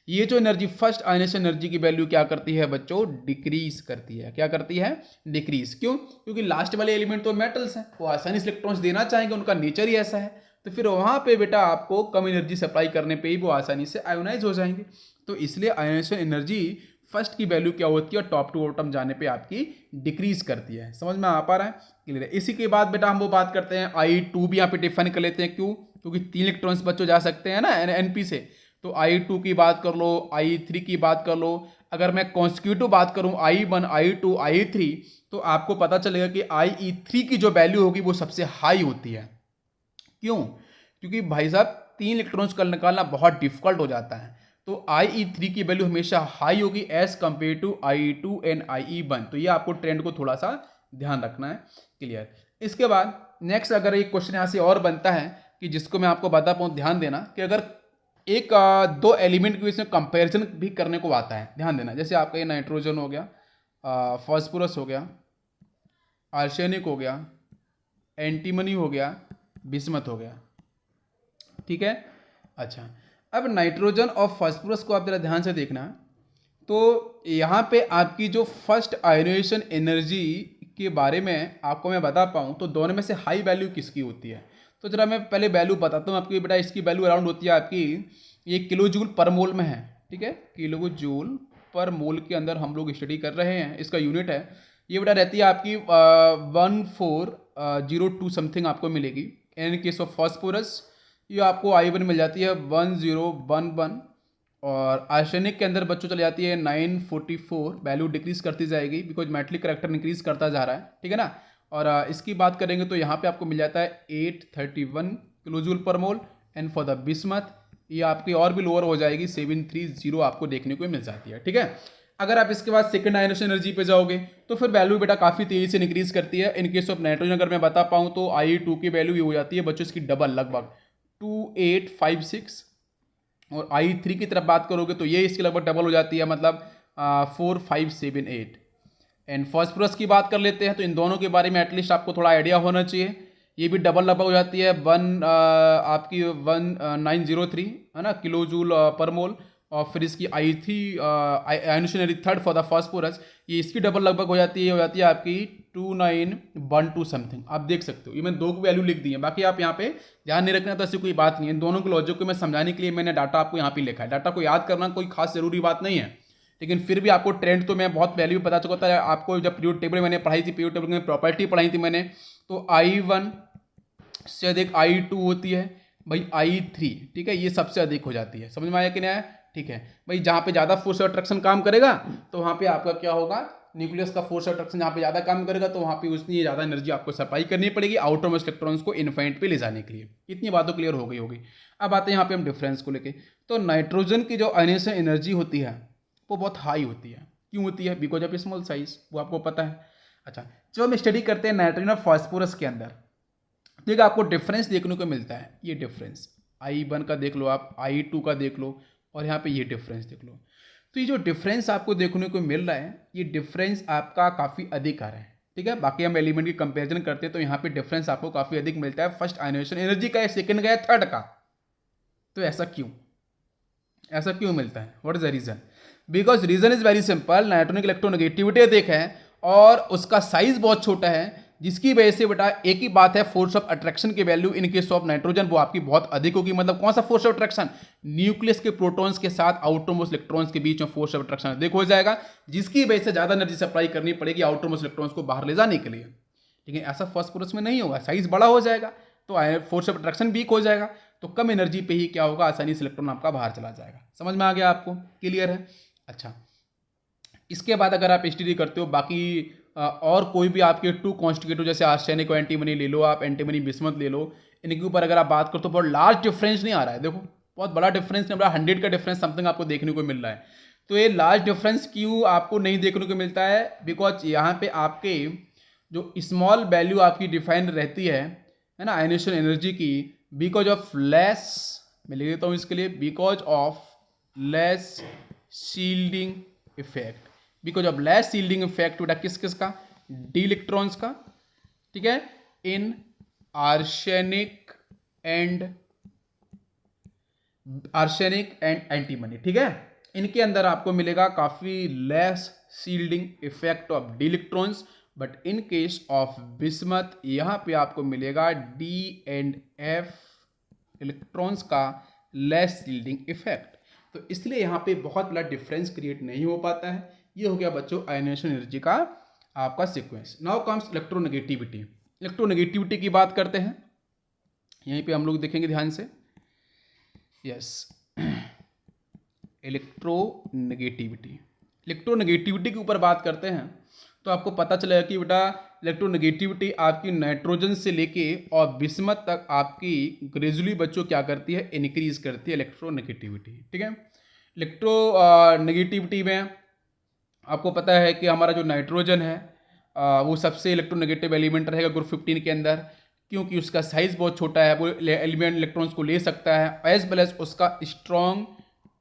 S1: ये जो एनर्जी फर्स्ट आयोनाइजेशन एनर्जी की वैल्यू क्या करती है बच्चों, डिक्रीज करती है। क्या करती है? डिक्रीज। क्यों? क्योंकि लास्ट वाले एलिमेंट तो मेटल्स हैं, वो आसानी से इलेक्ट्रॉन्स देना चाहेंगे, उनका नेचर ही ऐसा है। तो फिर वहाँ पे बेटा आपको कम एनर्जी सप्लाई करने पे ही वो आसानी से आयोनाइज हो जाएंगे। तो इसलिए आयोनाइजेशन एनर्जी फर्स्ट की वैल्यू क्या होती है और टॉप टू बॉटम जाने पे आपकी डिक्रीज करती है। समझ में आ पा रहा है? क्लियर है? इसी के बाद बेटा हम वो बात करते हैं I2 भी यहाँ पे डिफाइन कर लेते हैं। क्यों? क्योंकि 3 इलेक्ट्रॉन्स बच्चों जा सकते हैं ना NP से। तो I2 की बात कर लो, I3 की बात कर लो। अगर मैं कॉन्सिक्यूटिव बात करूं I1, I2, I3, तो आपको पता चलेगा कि IE3 की जो वैल्यू होगी वो सबसे हाई होती है। क्यों? क्योंकि भाई साहब 3 इलेक्ट्रॉन्स का निकालना बहुत डिफिकल्ट हो जाता है। तो IE3 की वैल्यू हमेशा हाई होगी as compare to IE2 and IE1। तो ये आपको ट्रेंड को थोड़ा सा ध्यान रखना है। क्लियर? इसके बाद नेक्स्ट अगर एक क्वेश्चन यहाँ से और बनता है कि जिसको मैं आपको बता पाऊँ, ध्यान देना कि अगर एक दो एलिमेंट के बीच में कंपैरिजन भी करने को आता है, ध्यान देना। जैसे आपका ये नाइट्रोजन हो गया, फास्फोरस हो गया, आर्सेनिक हो गया, एंटीमनी हो गया, बिस्मथ हो गया। ठीक है? अच्छा, अब नाइट्रोजन और फास्फोरस को आप जरा ध्यान से देखना। तो यहाँ पे आपकी जो फर्स्ट आयोनाइजेशन एनर्जी के बारे में आपको मैं बता पाऊँ तो दोनों में से हाई वैल्यू किसकी होती है। तो जरा मैं पहले वैल्यू बताता हूँ आपकी। बेटा इसकी वैल्यू अराउंड होती है आपकी, ये किलो जूल पर मोल में है। ठीक है, किलो जूल पर मोल के अंदर हम लोग स्टडी कर रहे हैं, इसका यूनिट है। ये बेटा रहती है आपकी 1402 समथिंग आपको मिलेगी। इन केस ऑफ फॉस्फोरस ये आपको I1 मिल जाती है 1011, और आर्सेनिक के अंदर बच्चों चली जाती है 944। वैल्यू डिक्रीज करती जाएगी बिकॉज मेटलिक करैक्टर इंक्रीज करता जा रहा है। ठीक है ना? और इसकी बात करेंगे तो यहाँ पे आपको मिल जाता है 831 kilo joule per mole. And for the bismuth ये आपकी और भी लोअर हो जाएगी, 730 आपको देखने को मिल जाती है। ठीक है? अगर आप इसके बाद सेकंड आयोनाइजेशन एनर्जी पे जाओगे तो फिर वैल्यू बेटा काफ़ी तेजी से इंक्रीज करती है। इन केस ऑफ नाइट्रोजन अगर मैं बता पाऊँ तो IE2 की वैल्यू ये हो जाती है बच्चों इसकी डबल, लगभग 2856। और I3 की तरफ बात करोगे तो ये इसकी लगभग डबल हो जाती है, मतलब 4578। एंड फॉस्फोरस की बात कर लेते हैं तो इन दोनों के बारे में एटलीस्ट आपको थोड़ा आइडिया होना चाहिए। ये भी डबल लगभग हो जाती है, आपकी 1903 है ना किलो जूल पर मोल। और फिर इसकी I3 ionization energy third for the phosphorus, ये इसकी डबल लगभग हो जाती है आपकी 2912 समथिंग। आप देख सकते हो, ये मैंने दो की वैल्यू लिख दी है, बाकी आप यहाँ पे ध्यान नहीं रखना तो ऐसी कोई बात नहीं है। इन दोनों के लॉजिक को मैं समझाने के लिए मैंने डाटा आपको यहाँ पे लिखा है। डाटा को याद करना कोई खास जरूरी बात नहीं है, लेकिन फिर भी आपको ट्रेंड तो मैं बहुत वैल्यू बता चुका था आपको। जब पीरियड टेबल मैंने पढ़ाई थी, पीरियड टेबल में प्रॉपर्टी पढ़ाई थी मैंने, तो I1 से अधिक I2 होती है भाई, I3। ठीक है, ये सबसे अधिक हो जाती है। समझ में आया कि नहीं आया? ठीक है भाई, जहाँ पे ज़्यादा फोर्स और अट्रैक्शन काम करेगा तो वहाँ पे आपका क्या होगा, न्यूक्लियस का फोर्स ऑफ अट्रैक्शन जहाँ पे ज़्यादा काम करेगा तो वहाँ पे उतनी ज़्यादा एनर्जी आपको सप्लाई करनी पड़ेगी आउटर मोस्ट इलेक्ट्रॉन्स को इन्फाइनाइट पे ले जाने के लिए। इतनी बात तो क्लियर हो गई होगी। अब आते हैं यहाँ पे हम डिफरेंस को लेके। तो नाइट्रोजन की जो आयनेशन एनर्जी होती है वो बहुत हाई होती है। क्यों होती है? बिकॉज ऑफ स्मॉल साइज, वो आपको पता है। अच्छा, जब हम स्टडी करते हैं नाइट्रोजन और फास्फोरस के अंदर, देखिए आपको डिफरेंस देखने को मिलता है। ये डिफरेंस I1 का देख लो आप, I2 का देख लो, और यहाँ पे ये डिफरेंस देख लो। तो ये जो डिफरेंस आपको देखने को मिल रहा है, ये डिफरेंस आपका काफ़ी अधिक आ रहा है। ठीक है, बाकी हम एलिमेंट की कंपैरिजन करते हैं तो यहाँ पे डिफरेंस आपको काफ़ी अधिक मिलता है फर्स्ट आयनाइजेशन एनर्जी का, सेकंड का, थर्ड का। तो ऐसा क्यों? ऐसा क्यों मिलता है? What is the reason? Because reason is very simple. Nitrogen की इलेक्ट्रोनेगेटिविटी देखा है और उसका साइज बहुत छोटा है, जिसकी वजह से बेटा एक ही बात है, फोर्स ऑफ अट्रैक्शन की value in case of nitrogen वो आपकी बहुत अधिक होगी। मतलब कौन सा फोर्स ऑफ अट्रैक्शन? न्यूक्लियस के प्रोटॉन्स के साथ आउटरमोस्ट इलेक्ट्रॉन्स के बीच में फोर्स ऑफ अट्रैक्शन अधिक हो जाएगा, जिसकी वजह से ज्यादा एनर्जी सप्लाई करनी पड़ेगी आउटरमोस्ट इलेक्ट्रॉन्स को बाहर ले जाने के लिए। लेकिन ऐसा फास्फोरस में नहीं होगा, साइज बड़ा हो जाएगा तो फोर्स ऑफ अट्रैक्शन वीक हो जाएगा, तो कम एनर्जी पे ही क्या होगा, आसानी से इलेक्ट्रॉन आपका बाहर चला जाएगा। समझ में आ गया आपको? क्लियर है? अच्छा, इसके बाद अगर आप स्टडी करते हो बाकी और कोई भी आपके टू कॉन्स्टिट्यूटिव जैसे आर्सेनिक और एंटीमनी ले लो, आप एंटीमनी बिस्मथ ले लो, इनके ऊपर अगर आप बात करो तो बहुत लार्ज डिफरेंस नहीं आ रहा है। देखो बहुत बड़ा डिफरेंस नहीं, बड़ा 100 का डिफरेंस समथिंग आपको देखने को मिल रहा है। तो ये लार्ज डिफरेंस क्यों आपको नहीं देखने को मिलता है? बिकॉज यहाँ पे आपके जो स्मॉल वैल्यू आपकी डिफाइंड रहती है ना आयनेशन एनर्जी की, बिकॉज ऑफ लेस, मैं लिख देता हूँ इसके लिए, because of less shielding effect. Because of less shielding effect बेटा किस किस का? डी इलेक्ट्रॉन्स का। ठीक है, इन आर्सेनिक एंड एंटीमनी। ठीक है, इनके अंदर आपको मिलेगा काफी less shielding effect of D electrons, but in case of bismuth यहां पे आपको मिलेगा डी एंड एफ इलेक्ट्रॉन्स का लेस शील्डिंग इफेक्ट। तो इसलिए यहां पे बहुत बड़ा डिफरेंस क्रिएट नहीं हो पाता है। ये हो गया बच्चों आयनाइजेशन एनर्जी का आपका sequence. Now comes electronegativity. Electronegativity की बात करते हैं, यहीं पे हम लोग देखेंगे ध्यान से। Yes, electronegativity. इलेक्ट्रोनेगेटिविटी के ऊपर बात करते हैं तो आपको पता चलेगा कि बेटा इलेक्ट्रोनेगेटिविटी आपकी नाइट्रोजन से लेके और बिस्मथ तक आपकी ग्रेजुअली बच्चों क्या करती है, इंक्रीज करती है इलेक्ट्रोनेगेटिविटी। ठीक है, इलेक्ट्रोनेगेटिविटी में आपको पता है कि हमारा जो नाइट्रोजन है वो सबसे इलेक्ट्रोनेगेटिव एलिमेंट रहेगा ग्रुप 15 के अंदर, क्योंकि उसका साइज बहुत छोटा है, वो एलिमेंट इलेक्ट्रॉन्स को ले सकता है, एज वेल एज उसका स्ट्रॉन्ग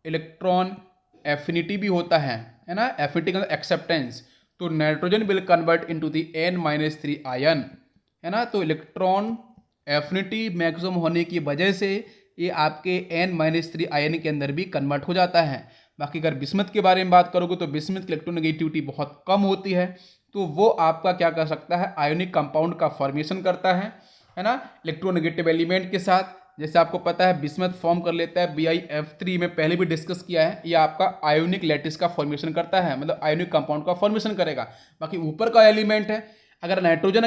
S1: इलेक्ट्रॉन एफिनिटी भी होता है ना, एफिनिटी का एक्सेप्टेंस। तो nitrogen will convert into the N-3 ion, है ना। तो इलेक्ट्रॉन एफिनिटी मैक्सिमम होने की वजह से ये आपके N-3 आयन के अंदर भी कन्वर्ट हो जाता है। बाकी अगर बिस्मथ के बारे में बात करोगे तो बिस्मथ की इलेक्ट्रोनेगेटिविटी बहुत कम होती है, तो वो आपका क्या कर सकता है, आयोनिक कंपाउंड का फॉर्मेशन करता है ना, इलेक्ट्रोनेगेटिव एलिमेंट के साथ। जैसे आपको पता है बिस्मथ फॉर्म कर लेता है BiF3 में पहले भी डिस्कस किया है, ये आपका आयोनिक लैटिस का फॉर्मेशन करता है, मतलब आयोनिक कंपाउंड का फॉर्मेशन करेगा। बाकी ऊपर का एलिमेंट है, अगर नाइट्रोजन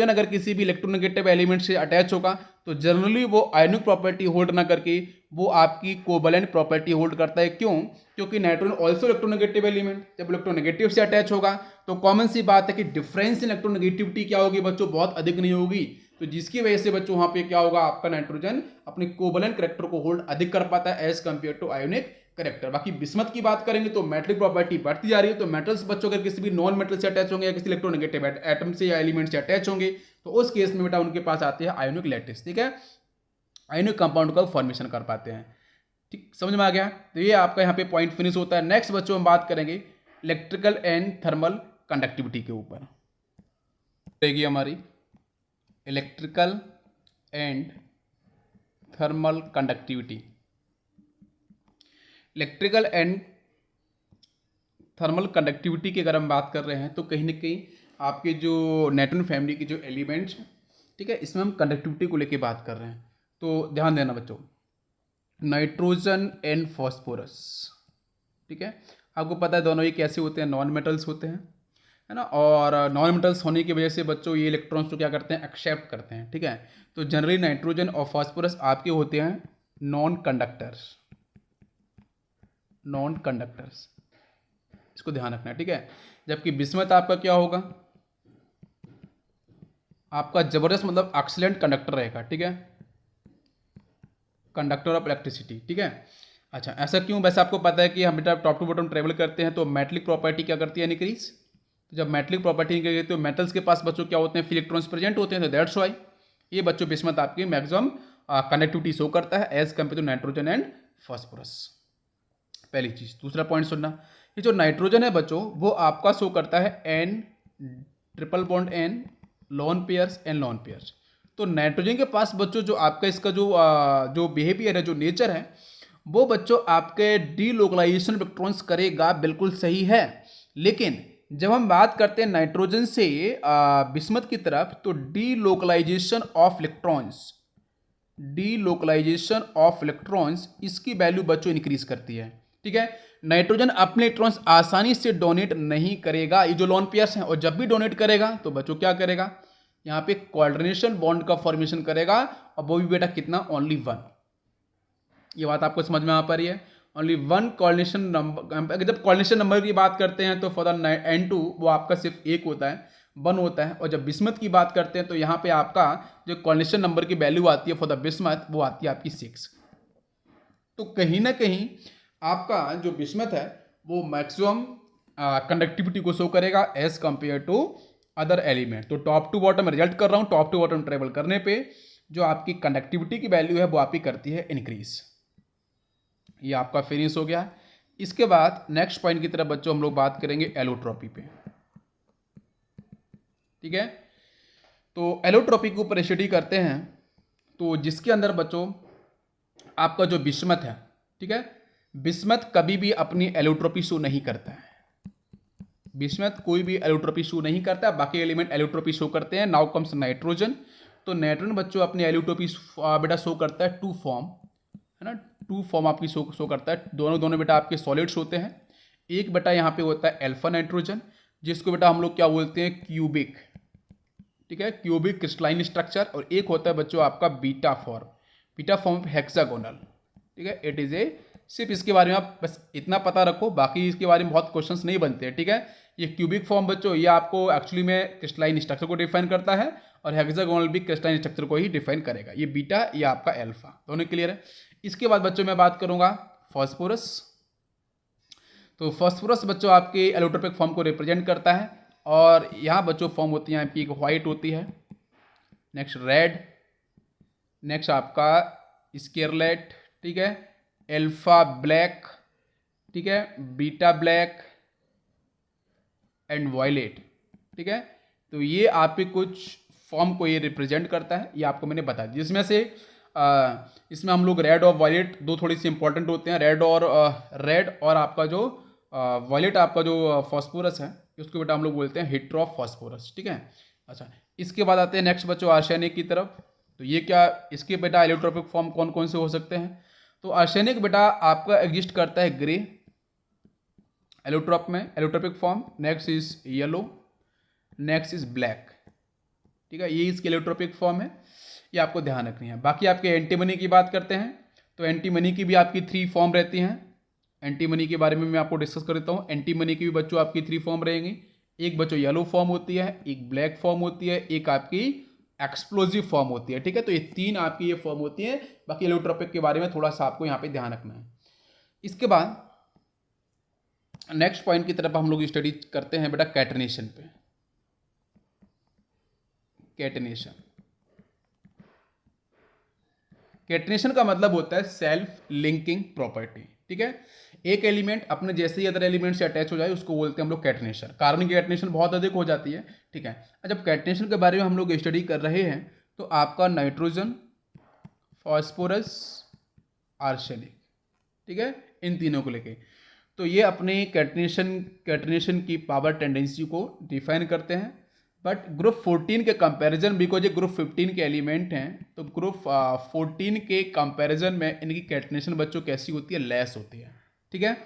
S1: अगर किसी भी इलेक्ट्रोनेगेटिव एलिमेंट से अटैच होगा तो जनरली वो आयोनिक प्रॉपर्टी होल्ड ना करके वो आपकी कोवैलेंट प्रॉपर्टी होल्ड करता है। क्यों? क्योंकि नाइट्रोजन ऑल्सो इलेक्ट्रोनेगेटिव एलिमेंट, जब इलेक्ट्रोनेगेटिव से अटैच होगा तो कॉमन सी बात है कि डिफरेंस इन इलेक्ट्रोनेगेटिविटी क्या होगी बच्चों, बहुत अधिक नहीं होगी। तो जिसकी वजह से बच्चों वहां पे क्या होगा, आपका नाइट्रोजन अपने कोवैलेंट कैरेक्टर को होल्ड अधिक कर पाता है as compare to ionic character. बाकी बिस्मथ की बात करेंगे तो मेटलिक प्रॉपर्टी बढ़ती जा रही है। तो मेटल्स बच्चों अगर किसी भी नॉन मेटल से अटैच होंगे या किसी इलेक्ट्रोनेगेटिव एटम से या एलिमेंट से अटैच होंगे तो उस केस में बेटा उनके पास आते हैं आयोनिक लैटिस। ठीक है, आयोनिक कंपाउंड का फॉर्मेशन कर पाते हैं। ठीक, समझ में आ गया? तो ये आपका यहाँ पे पॉइंट फिनिश होता है। नेक्स्ट बच्चों हम बात करेंगे इलेक्ट्रिकल एंड थर्मल कंडक्टिविटी के ऊपर। रहेगी हमारी electrical and thermal conductivity. Electrical and thermal conductivity की अगर हम बात कर रहे हैं तो कहीं ना कहीं आपके जो नाइट्रोजन फैमिली के जो एलिमेंट्स हैं, ठीक है, इसमें हम कंडक्टिविटी को लेके बात कर रहे हैं। तो ध्यान देना बच्चों, नाइट्रोजन एंड फॉस्फोरस, ठीक है, आपको पता है दोनों ही कैसे होते हैं, नॉन मेटल्स होते हैं, है ना। और नॉन मेटल्स होने की वजह से बच्चों ये इलेक्ट्रॉन्स को क्या करते हैं, एक्सेप्ट करते हैं। ठीक है, तो जनरली नाइट्रोजन और फॉस्फोरस आपके होते हैं नॉन कंडक्टर्स, इसको ध्यान रखना है। ठीक है, जबकि बिस्मथ आपका क्या होगा, आपका जबरदस्त मतलब एक्सीलेंट कंडक्टर रहेगा, ठीक है, कंडक्टर ऑफ इलेक्ट्रिसिटी, ठीक है। अच्छा, ऐसा क्यों? वैसे आपको पता है कि हम बेटा टॉप टू बॉटम ट्रेवल करते हैं तो मेटलिक प्रॉपर्टी क्या करती है, इंक्रीज। तो जब मेटलिक प्रॉपर्टी इंक्रीज होती है तो मेटल्स के पास बच्चों क्या होते हैं, फ्री इलेक्ट्रॉन्स प्रेजेंट होते हैं, तो दैट्स वाई ये बच्चों बिस्मथ आपकी मैक्सिमम कनेक्टिविटी शो करता है as compare to nitrogen and phosphorus. पहली चीज। दूसरा पॉइंट सुनना, ये जो नाइट्रोजन है बच्चों वो आपका शो करता है N triple bond N lone pairs and lone pairs. तो नाइट्रोजन के पास बच्चों जो आपका इसका जो बिहेवियर है, जो नेचर है, वो बच्चों आपके डीलोकलाइजेशन इलेक्ट्रॉन्स करेगा, बिल्कुल सही है। लेकिन जब हम बात करते हैं नाइट्रोजन से बिस्मथ की तरफ, तो डीलोकलाइजेशन ऑफ इलेक्ट्रॉन्स इसकी वैल्यू बच्चों इंक्रीज करती है, ठीक है। नाइट्रोजन अपने इलेक्ट्रॉन्स आसानी से डोनेट नहीं करेगा, ये जो लोन पेयर्स हैं, और जब भी डोनेट करेगा तो बच्चों क्या करेगा, यहाँ पे कोऑर्डिनेशन बॉन्ड का फॉर्मेशन करेगा, और वो भी बेटा कितना, ओनली वन। ये बात आपको समझ में आ पा रही है, ओनली वन कोऑर्डिनेशन नंबर। जब कोऑर्डिनेशन नंबर की बात करते हैं तो फॉर द N2 वो आपका सिर्फ एक होता है, वन होता है। और जब बिस्मथ की बात करते हैं तो यहाँ पे आपका जो कोऑर्डिनेशन नंबर की वैल्यू आती है फॉर द बिस्मथ, वो आती है आपकी 6। तो कहीं ना कहीं आपका जो बिस्मथ है वो मैक्सिमम कंडक्टिविटी को शो करेगा as compare to other element. तो टॉप टू बॉटम रिजल्ट कर रहा हूँ, टॉप टू बॉटम ट्रेवल करने पे जो आपकी कंडक्टिविटी की वैल्यू है वो आपकी करती है इंक्रीज। ये आपका फिनिश हो गया। इसके बाद नेक्स्ट पॉइंट की तरफ बच्चों हम लोग बात करेंगे एलोट्रॉपी पे, ठीक है। तो एलोट्रॉपी के ऊपर स्टडी करते हैं, तो जिसके अंदर बच्चों आपका जो बिस्मथ है, ठीक है, बिस्मथ कभी भी अपनी एलोट्रॉपी शो नहीं करता है। बिस्मथ कोई भी एलोट्रॉपी शो नहीं करता, बाकी एलिमेंट एलोट्रॉपी शो करते हैं। Now comes nitrogen. तो नाइट्रोजन बच्चों अपनी एलोट्रॉपी बेटा शो करता है टू फॉर्म, है ना, टू फॉर्म आपकी शो करता है। दोनों बेटा आपके सॉलिड्स होते हैं। एक बेटा यहाँ पे होता है अल्फा नाइट्रोजन, जिसको बेटा हम लोग क्या बोलते हैं, क्यूबिक, ठीक है, क्यूबिक क्रिस्टलाइन स्ट्रक्चर। और एक होता है बच्चों आपका बीटा फॉर्म हेक्सागोनल, ठीक है। इट इज ए, सिर्फ इसके बारे में आप बस इतना पता रखो, बाकी इसके बारे में बहुत क्वेश्चंस नहीं बनते हैं, ठीक है। ये क्यूबिक फॉर्म बच्चों ये आपको एक्चुअली में क्रिस्टलाइन स्ट्रक्चर को डिफाइन करता है, और हेक्सागोनल भी क्रिस्टलाइन स्ट्रक्चर को ही डिफाइन करेगा। ये बीटा, ये आपका अल्फा, दोनों क्लियर है। इसके बाद बच्चों मैं बात करूंगा फॉस्फोरस। तो फॉस्फोरस बच्चों आपके एलोट्रोपिक फॉर्म को रिप्रेजेंट करता है, और यहाँ बच्चों फॉर्म होती है आपकी, एक व्हाइट होती है, नेक्स्ट रेड, नेक्स्ट आपका स्केरलेट, ठीक है, एल्फा ब्लैक, ठीक है, बीटा ब्लैक एंड वायलेट, ठीक है। तो ये आपके कुछ फॉर्म को ये रिप्रेजेंट करता है, ये आपको मैंने बता दिया। जिसमें से इसमें हम लोग रेड और वायलेट दो थोड़ी सी इंपॉर्टेंट होते हैं। रेड और आपका जो वायलेट आपका जो फॉस्फोरस है, उसको बेटा हम लोग बोलते हैं हेट्रोफ फॉस्फोरस, ठीक है। अच्छा, इसके बाद आते हैं नेक्स्ट बच्चों आर्सेनिक की तरफ। तो ये क्या, इसके बेटा एलोट्रोपिक फॉर्म कौन कौन से हो सकते हैं। तो आर्सेनिक बेटा आपका एग्जिस्ट करता है ग्रे एलोट्रोप में, allotropic form. Next is yellow, next is black, ठीक है, ये इसकी एलोट्रोपिक फॉर्म है, ये आपको ध्यान रखनी है। बाकी आपके एंटीमनी की बात करते हैं, तो एंटीमनी की भी आपकी 3 फॉर्म रहती हैं। एंटीमनी के बारे में मैं आपको डिस्कस कर देता हूँ। एंटीमनी की भी बच्चों आपकी 3 फॉर्म रहेंगी। एक बच्चों येलो फॉर्म होती है, एक ब्लैक फॉर्म होती है, एक आपकी एक्सप्लोजिव फॉर्म होती है, ठीक है। तो ये 3 आपकी ये फॉर्म होती है। बाकी एलोट्रोपिक के बारे में थोड़ा सा आपको यहाँ पे ध्यान रखना है। इसके बाद नेक्स्ट पॉइंट की तरफ हम लोग स्टडी करते हैं बेटा कैटनेशन पे। कैटनेशन का मतलब होता है सेल्फ लिंकिंग प्रॉपर्टी, ठीक है। एक एलिमेंट अपने जैसे ही अदर एलिमेंट से अटैच हो जाए उसको बोलते हैं हम लोग कैटनेशन। कार्बन की कैटनेशन बहुत अधिक हो जाती है, ठीक है। जब कैटनेशन के बारे में हम लोग स्टडी कर रहे हैं तो आपका नाइट्रोजन, फॉस्फोरस, आर्सेनिक, ठीक है, इन तीनों को लेके तो ये अपने कैटनेशन की पावर टेंडेंसी को डिफाइन करते हैं। बट ग्रुप 14 के कंपैरिजन, बिकॉज ये ग्रुप 15 के एलिमेंट हैं, तो ग्रुप 14 के कंपैरिजन में इनकी कैटनेशन बच्चों कैसी होती है, लेस होती है, ठीक है।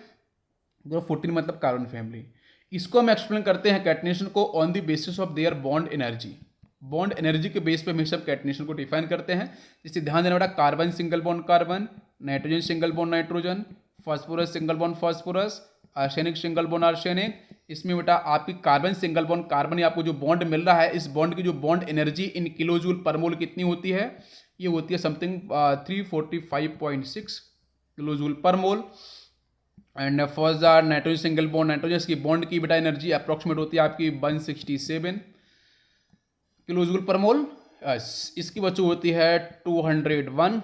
S1: ग्रुप 14 मतलब कार्बन फैमिली। इसको हम एक्सप्लेन करते हैं कैटनेशन को on the basis of their bond energy. Bond energy के बेस पे हम सब कैटनेशन को डिफाइन करते हैं। जिससे ध्यान देना बेटा, carbon single bond carbon, nitrogen single bond nitrogen, phosphorus single bond phosphorus, arsenic single bond arsenic, इसमें बेटा आपकी कार्बन सिंगल बॉन्ड कार्बन या आपको जो बॉन्ड मिल रहा है, इस बॉन्ड की जो bond energy in kilo joule per mole कितनी होती है, ये होती है something 345.6 kilo joule per mole. And for the nitrogen single bond, nitrogen की बॉन्ड की बेटा एनर्जी अप्रॉक्सीमेट होती है आपकी 167 किलो जूल पर मोल। इसकी बच्चों होती है 201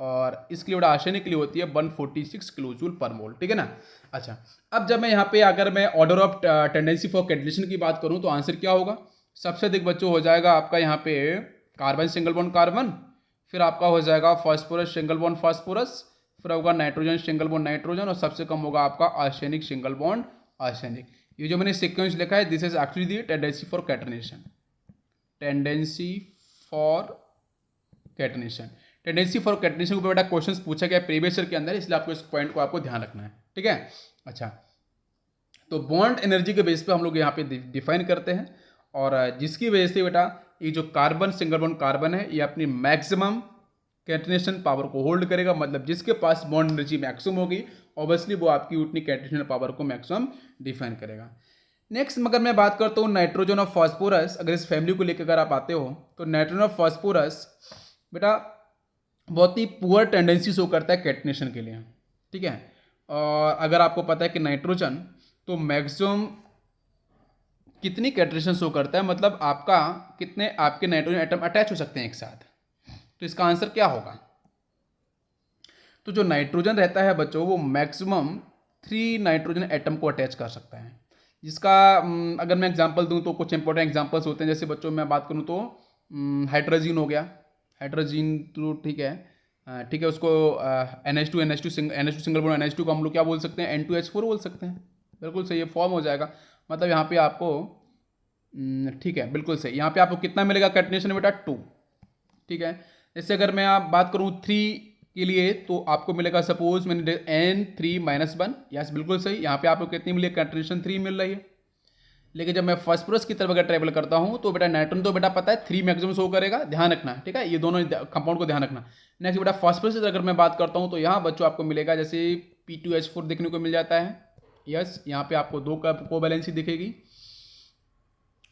S1: और इसके लिए आर्सेनिक के लिए होती है 146 किलो जूल पर मोल, ठीक है ना। अच्छा, अब जब मैं यहाँ पे अगर मैं order of tendency for catalysis की बात करूँ तो आंसर क्या होगा, सबसे अधिक बच्चों हो जाएगा आपका यहाँ पे कार्बन सिंगल बॉन्ड कार्बन, फिर आपका हो जाएगा फास्फोरस सिंगल बॉन्ड फास्फोरस, फिर होगा नाइट्रोजन सिंगल बॉन्ड नाइट्रोजन और सबसे कम होगा आपका आर्सेनिक सिंगल बॉन्ड आर्सेनिक। ये जो मैंने सीक्वेंस लिखा है this is actually the tendency for catenation, tendency for catenation. Tendency for catenation के ऊपर बेटा क्वेश्चंस पूछा गया प्रीवियस ईयर के अंदर, इसलिए आपको इस पॉइंट को आपको ध्यान रखना है, ठीक है। अच्छा, तो बॉन्ड एनर्जी के बेस पे हम लोग यहाँ पे डिफाइन करते हैं और जिसकी वजह से बेटा ये जो कार्बन सिंगल बॉन्ड कार्बन है ये अपनी मैक्सिमम कैटनेशन पावर को होल्ड करेगा, मतलब जिसके पास बॉन्ड एनर्जी मैक्सिमम होगी ऑब्वियसली वो आपकी उतनी कैटनेशन पावर को मैक्सिमम डिफाइन करेगा। नेक्स्ट अगर मैं बात करता हूँ नाइट्रोजन और फास्फोरस, अगर इस फैमिली को लेकर अगर आप आते हो तो नाइट्रोजन और फास्फोरस बेटा बहुत ही पुअर टेंडेंसी शो करता है कैटनेशन के लिए, ठीक है। और अगर आपको पता है कि नाइट्रोजन तो मैक्सिमम कितनी कैटनेशन शो करता है, मतलब आपका कितने आपके नाइट्रोजन एटम अटैच हो सकते हैं एक साथ, तो इसका आंसर क्या होगा। तो जो नाइट्रोजन रहता है बच्चों वो मैक्सिमम 3 नाइट्रोजन एटम को अटैच कर सकता है, जिसका अगर मैं एग्जांपल दूं तो कुछ इंपॉर्टेंट एग्जांपल्स होते हैं, जैसे बच्चों मैं बात करूं तो हाइड्रोजन हो गया, हाइड्रोजन तो ठीक है, ठीक है, उसको NH2 सिंगल बॉन्ड NH2 को हम लोग क्या बोल सकते हैं, N2H4 बोल सकते हैं, बिल्कुल सही है, फॉर्म हो जाएगा। मतलब यहाँ पे आपको ठीक है बिल्कुल सही, यहाँ पे आपको कितना मिलेगा कैटनेशन बेटा 2, ठीक है। जैसे अगर मैं आप बात करूँ 3 के लिए तो आपको मिलेगा सपोज मैंने N3-1, यस बिल्कुल सही, यहाँ पे आपको कितनी मिली कैटनेशन 3 मिल रही है। लेकिन जब मैं फास्फोरस की तरफ अगर ट्रेवल करता हूँ तो बेटा नाइट्रोजन तो बेटा पता है 3 मैक्सिमम शो करेगा, ध्यान रखना, ठीक है, ये दोनों कंपाउंड को ध्यान रखना। नेक्स्ट बेटा फास्फोरस की अगर मैं बात करता हूँ तो यहाँ बच्चों आपको मिलेगा जैसे P2H4 देखने को मिल जाता है, यस, यहाँ पे आपको 2 का कोवैलेंसी दिखेगी,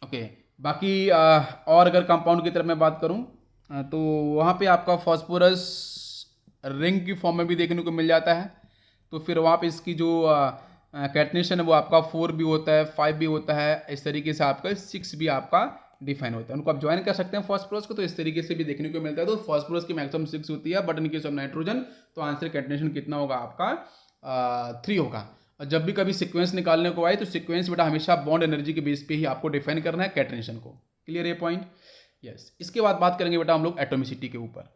S1: ओके। बाकी और अगर कंपाउंड की तरफ मैं बात करूँ तो वहाँ पे आपका फास्फोरस रिंग की फॉर्म में भी देखने को मिल जाता है, तो फिर वहाँ पे इसकी जो कैटनेशन है वो आपका 4 भी होता है, 5 भी होता है, इस तरीके से आपका 6 भी आपका डिफाइन होता है। उनको आप ज्वाइन कर सकते हैं फास्फोरस को, तो इस तरीके से भी देखने को मिलता है। तो फास्फोरस की मैक्सिमम 6 होती है, but in case of nitrogen तो आंसर कैटनेशन कितना होगा आपका 3 होगा। और जब भी कभी सीक्वेंस निकालने को आए तो सीक्वेंस बेटा हमेशा बॉन्ड एनर्जी के बेस पे ही आपको डिफाइन करना है कैटनेशन को, क्लियर ये पॉइंट, यस। इसके बाद बात करेंगे बेटा हम लोग एटोमिसिटी के ऊपर।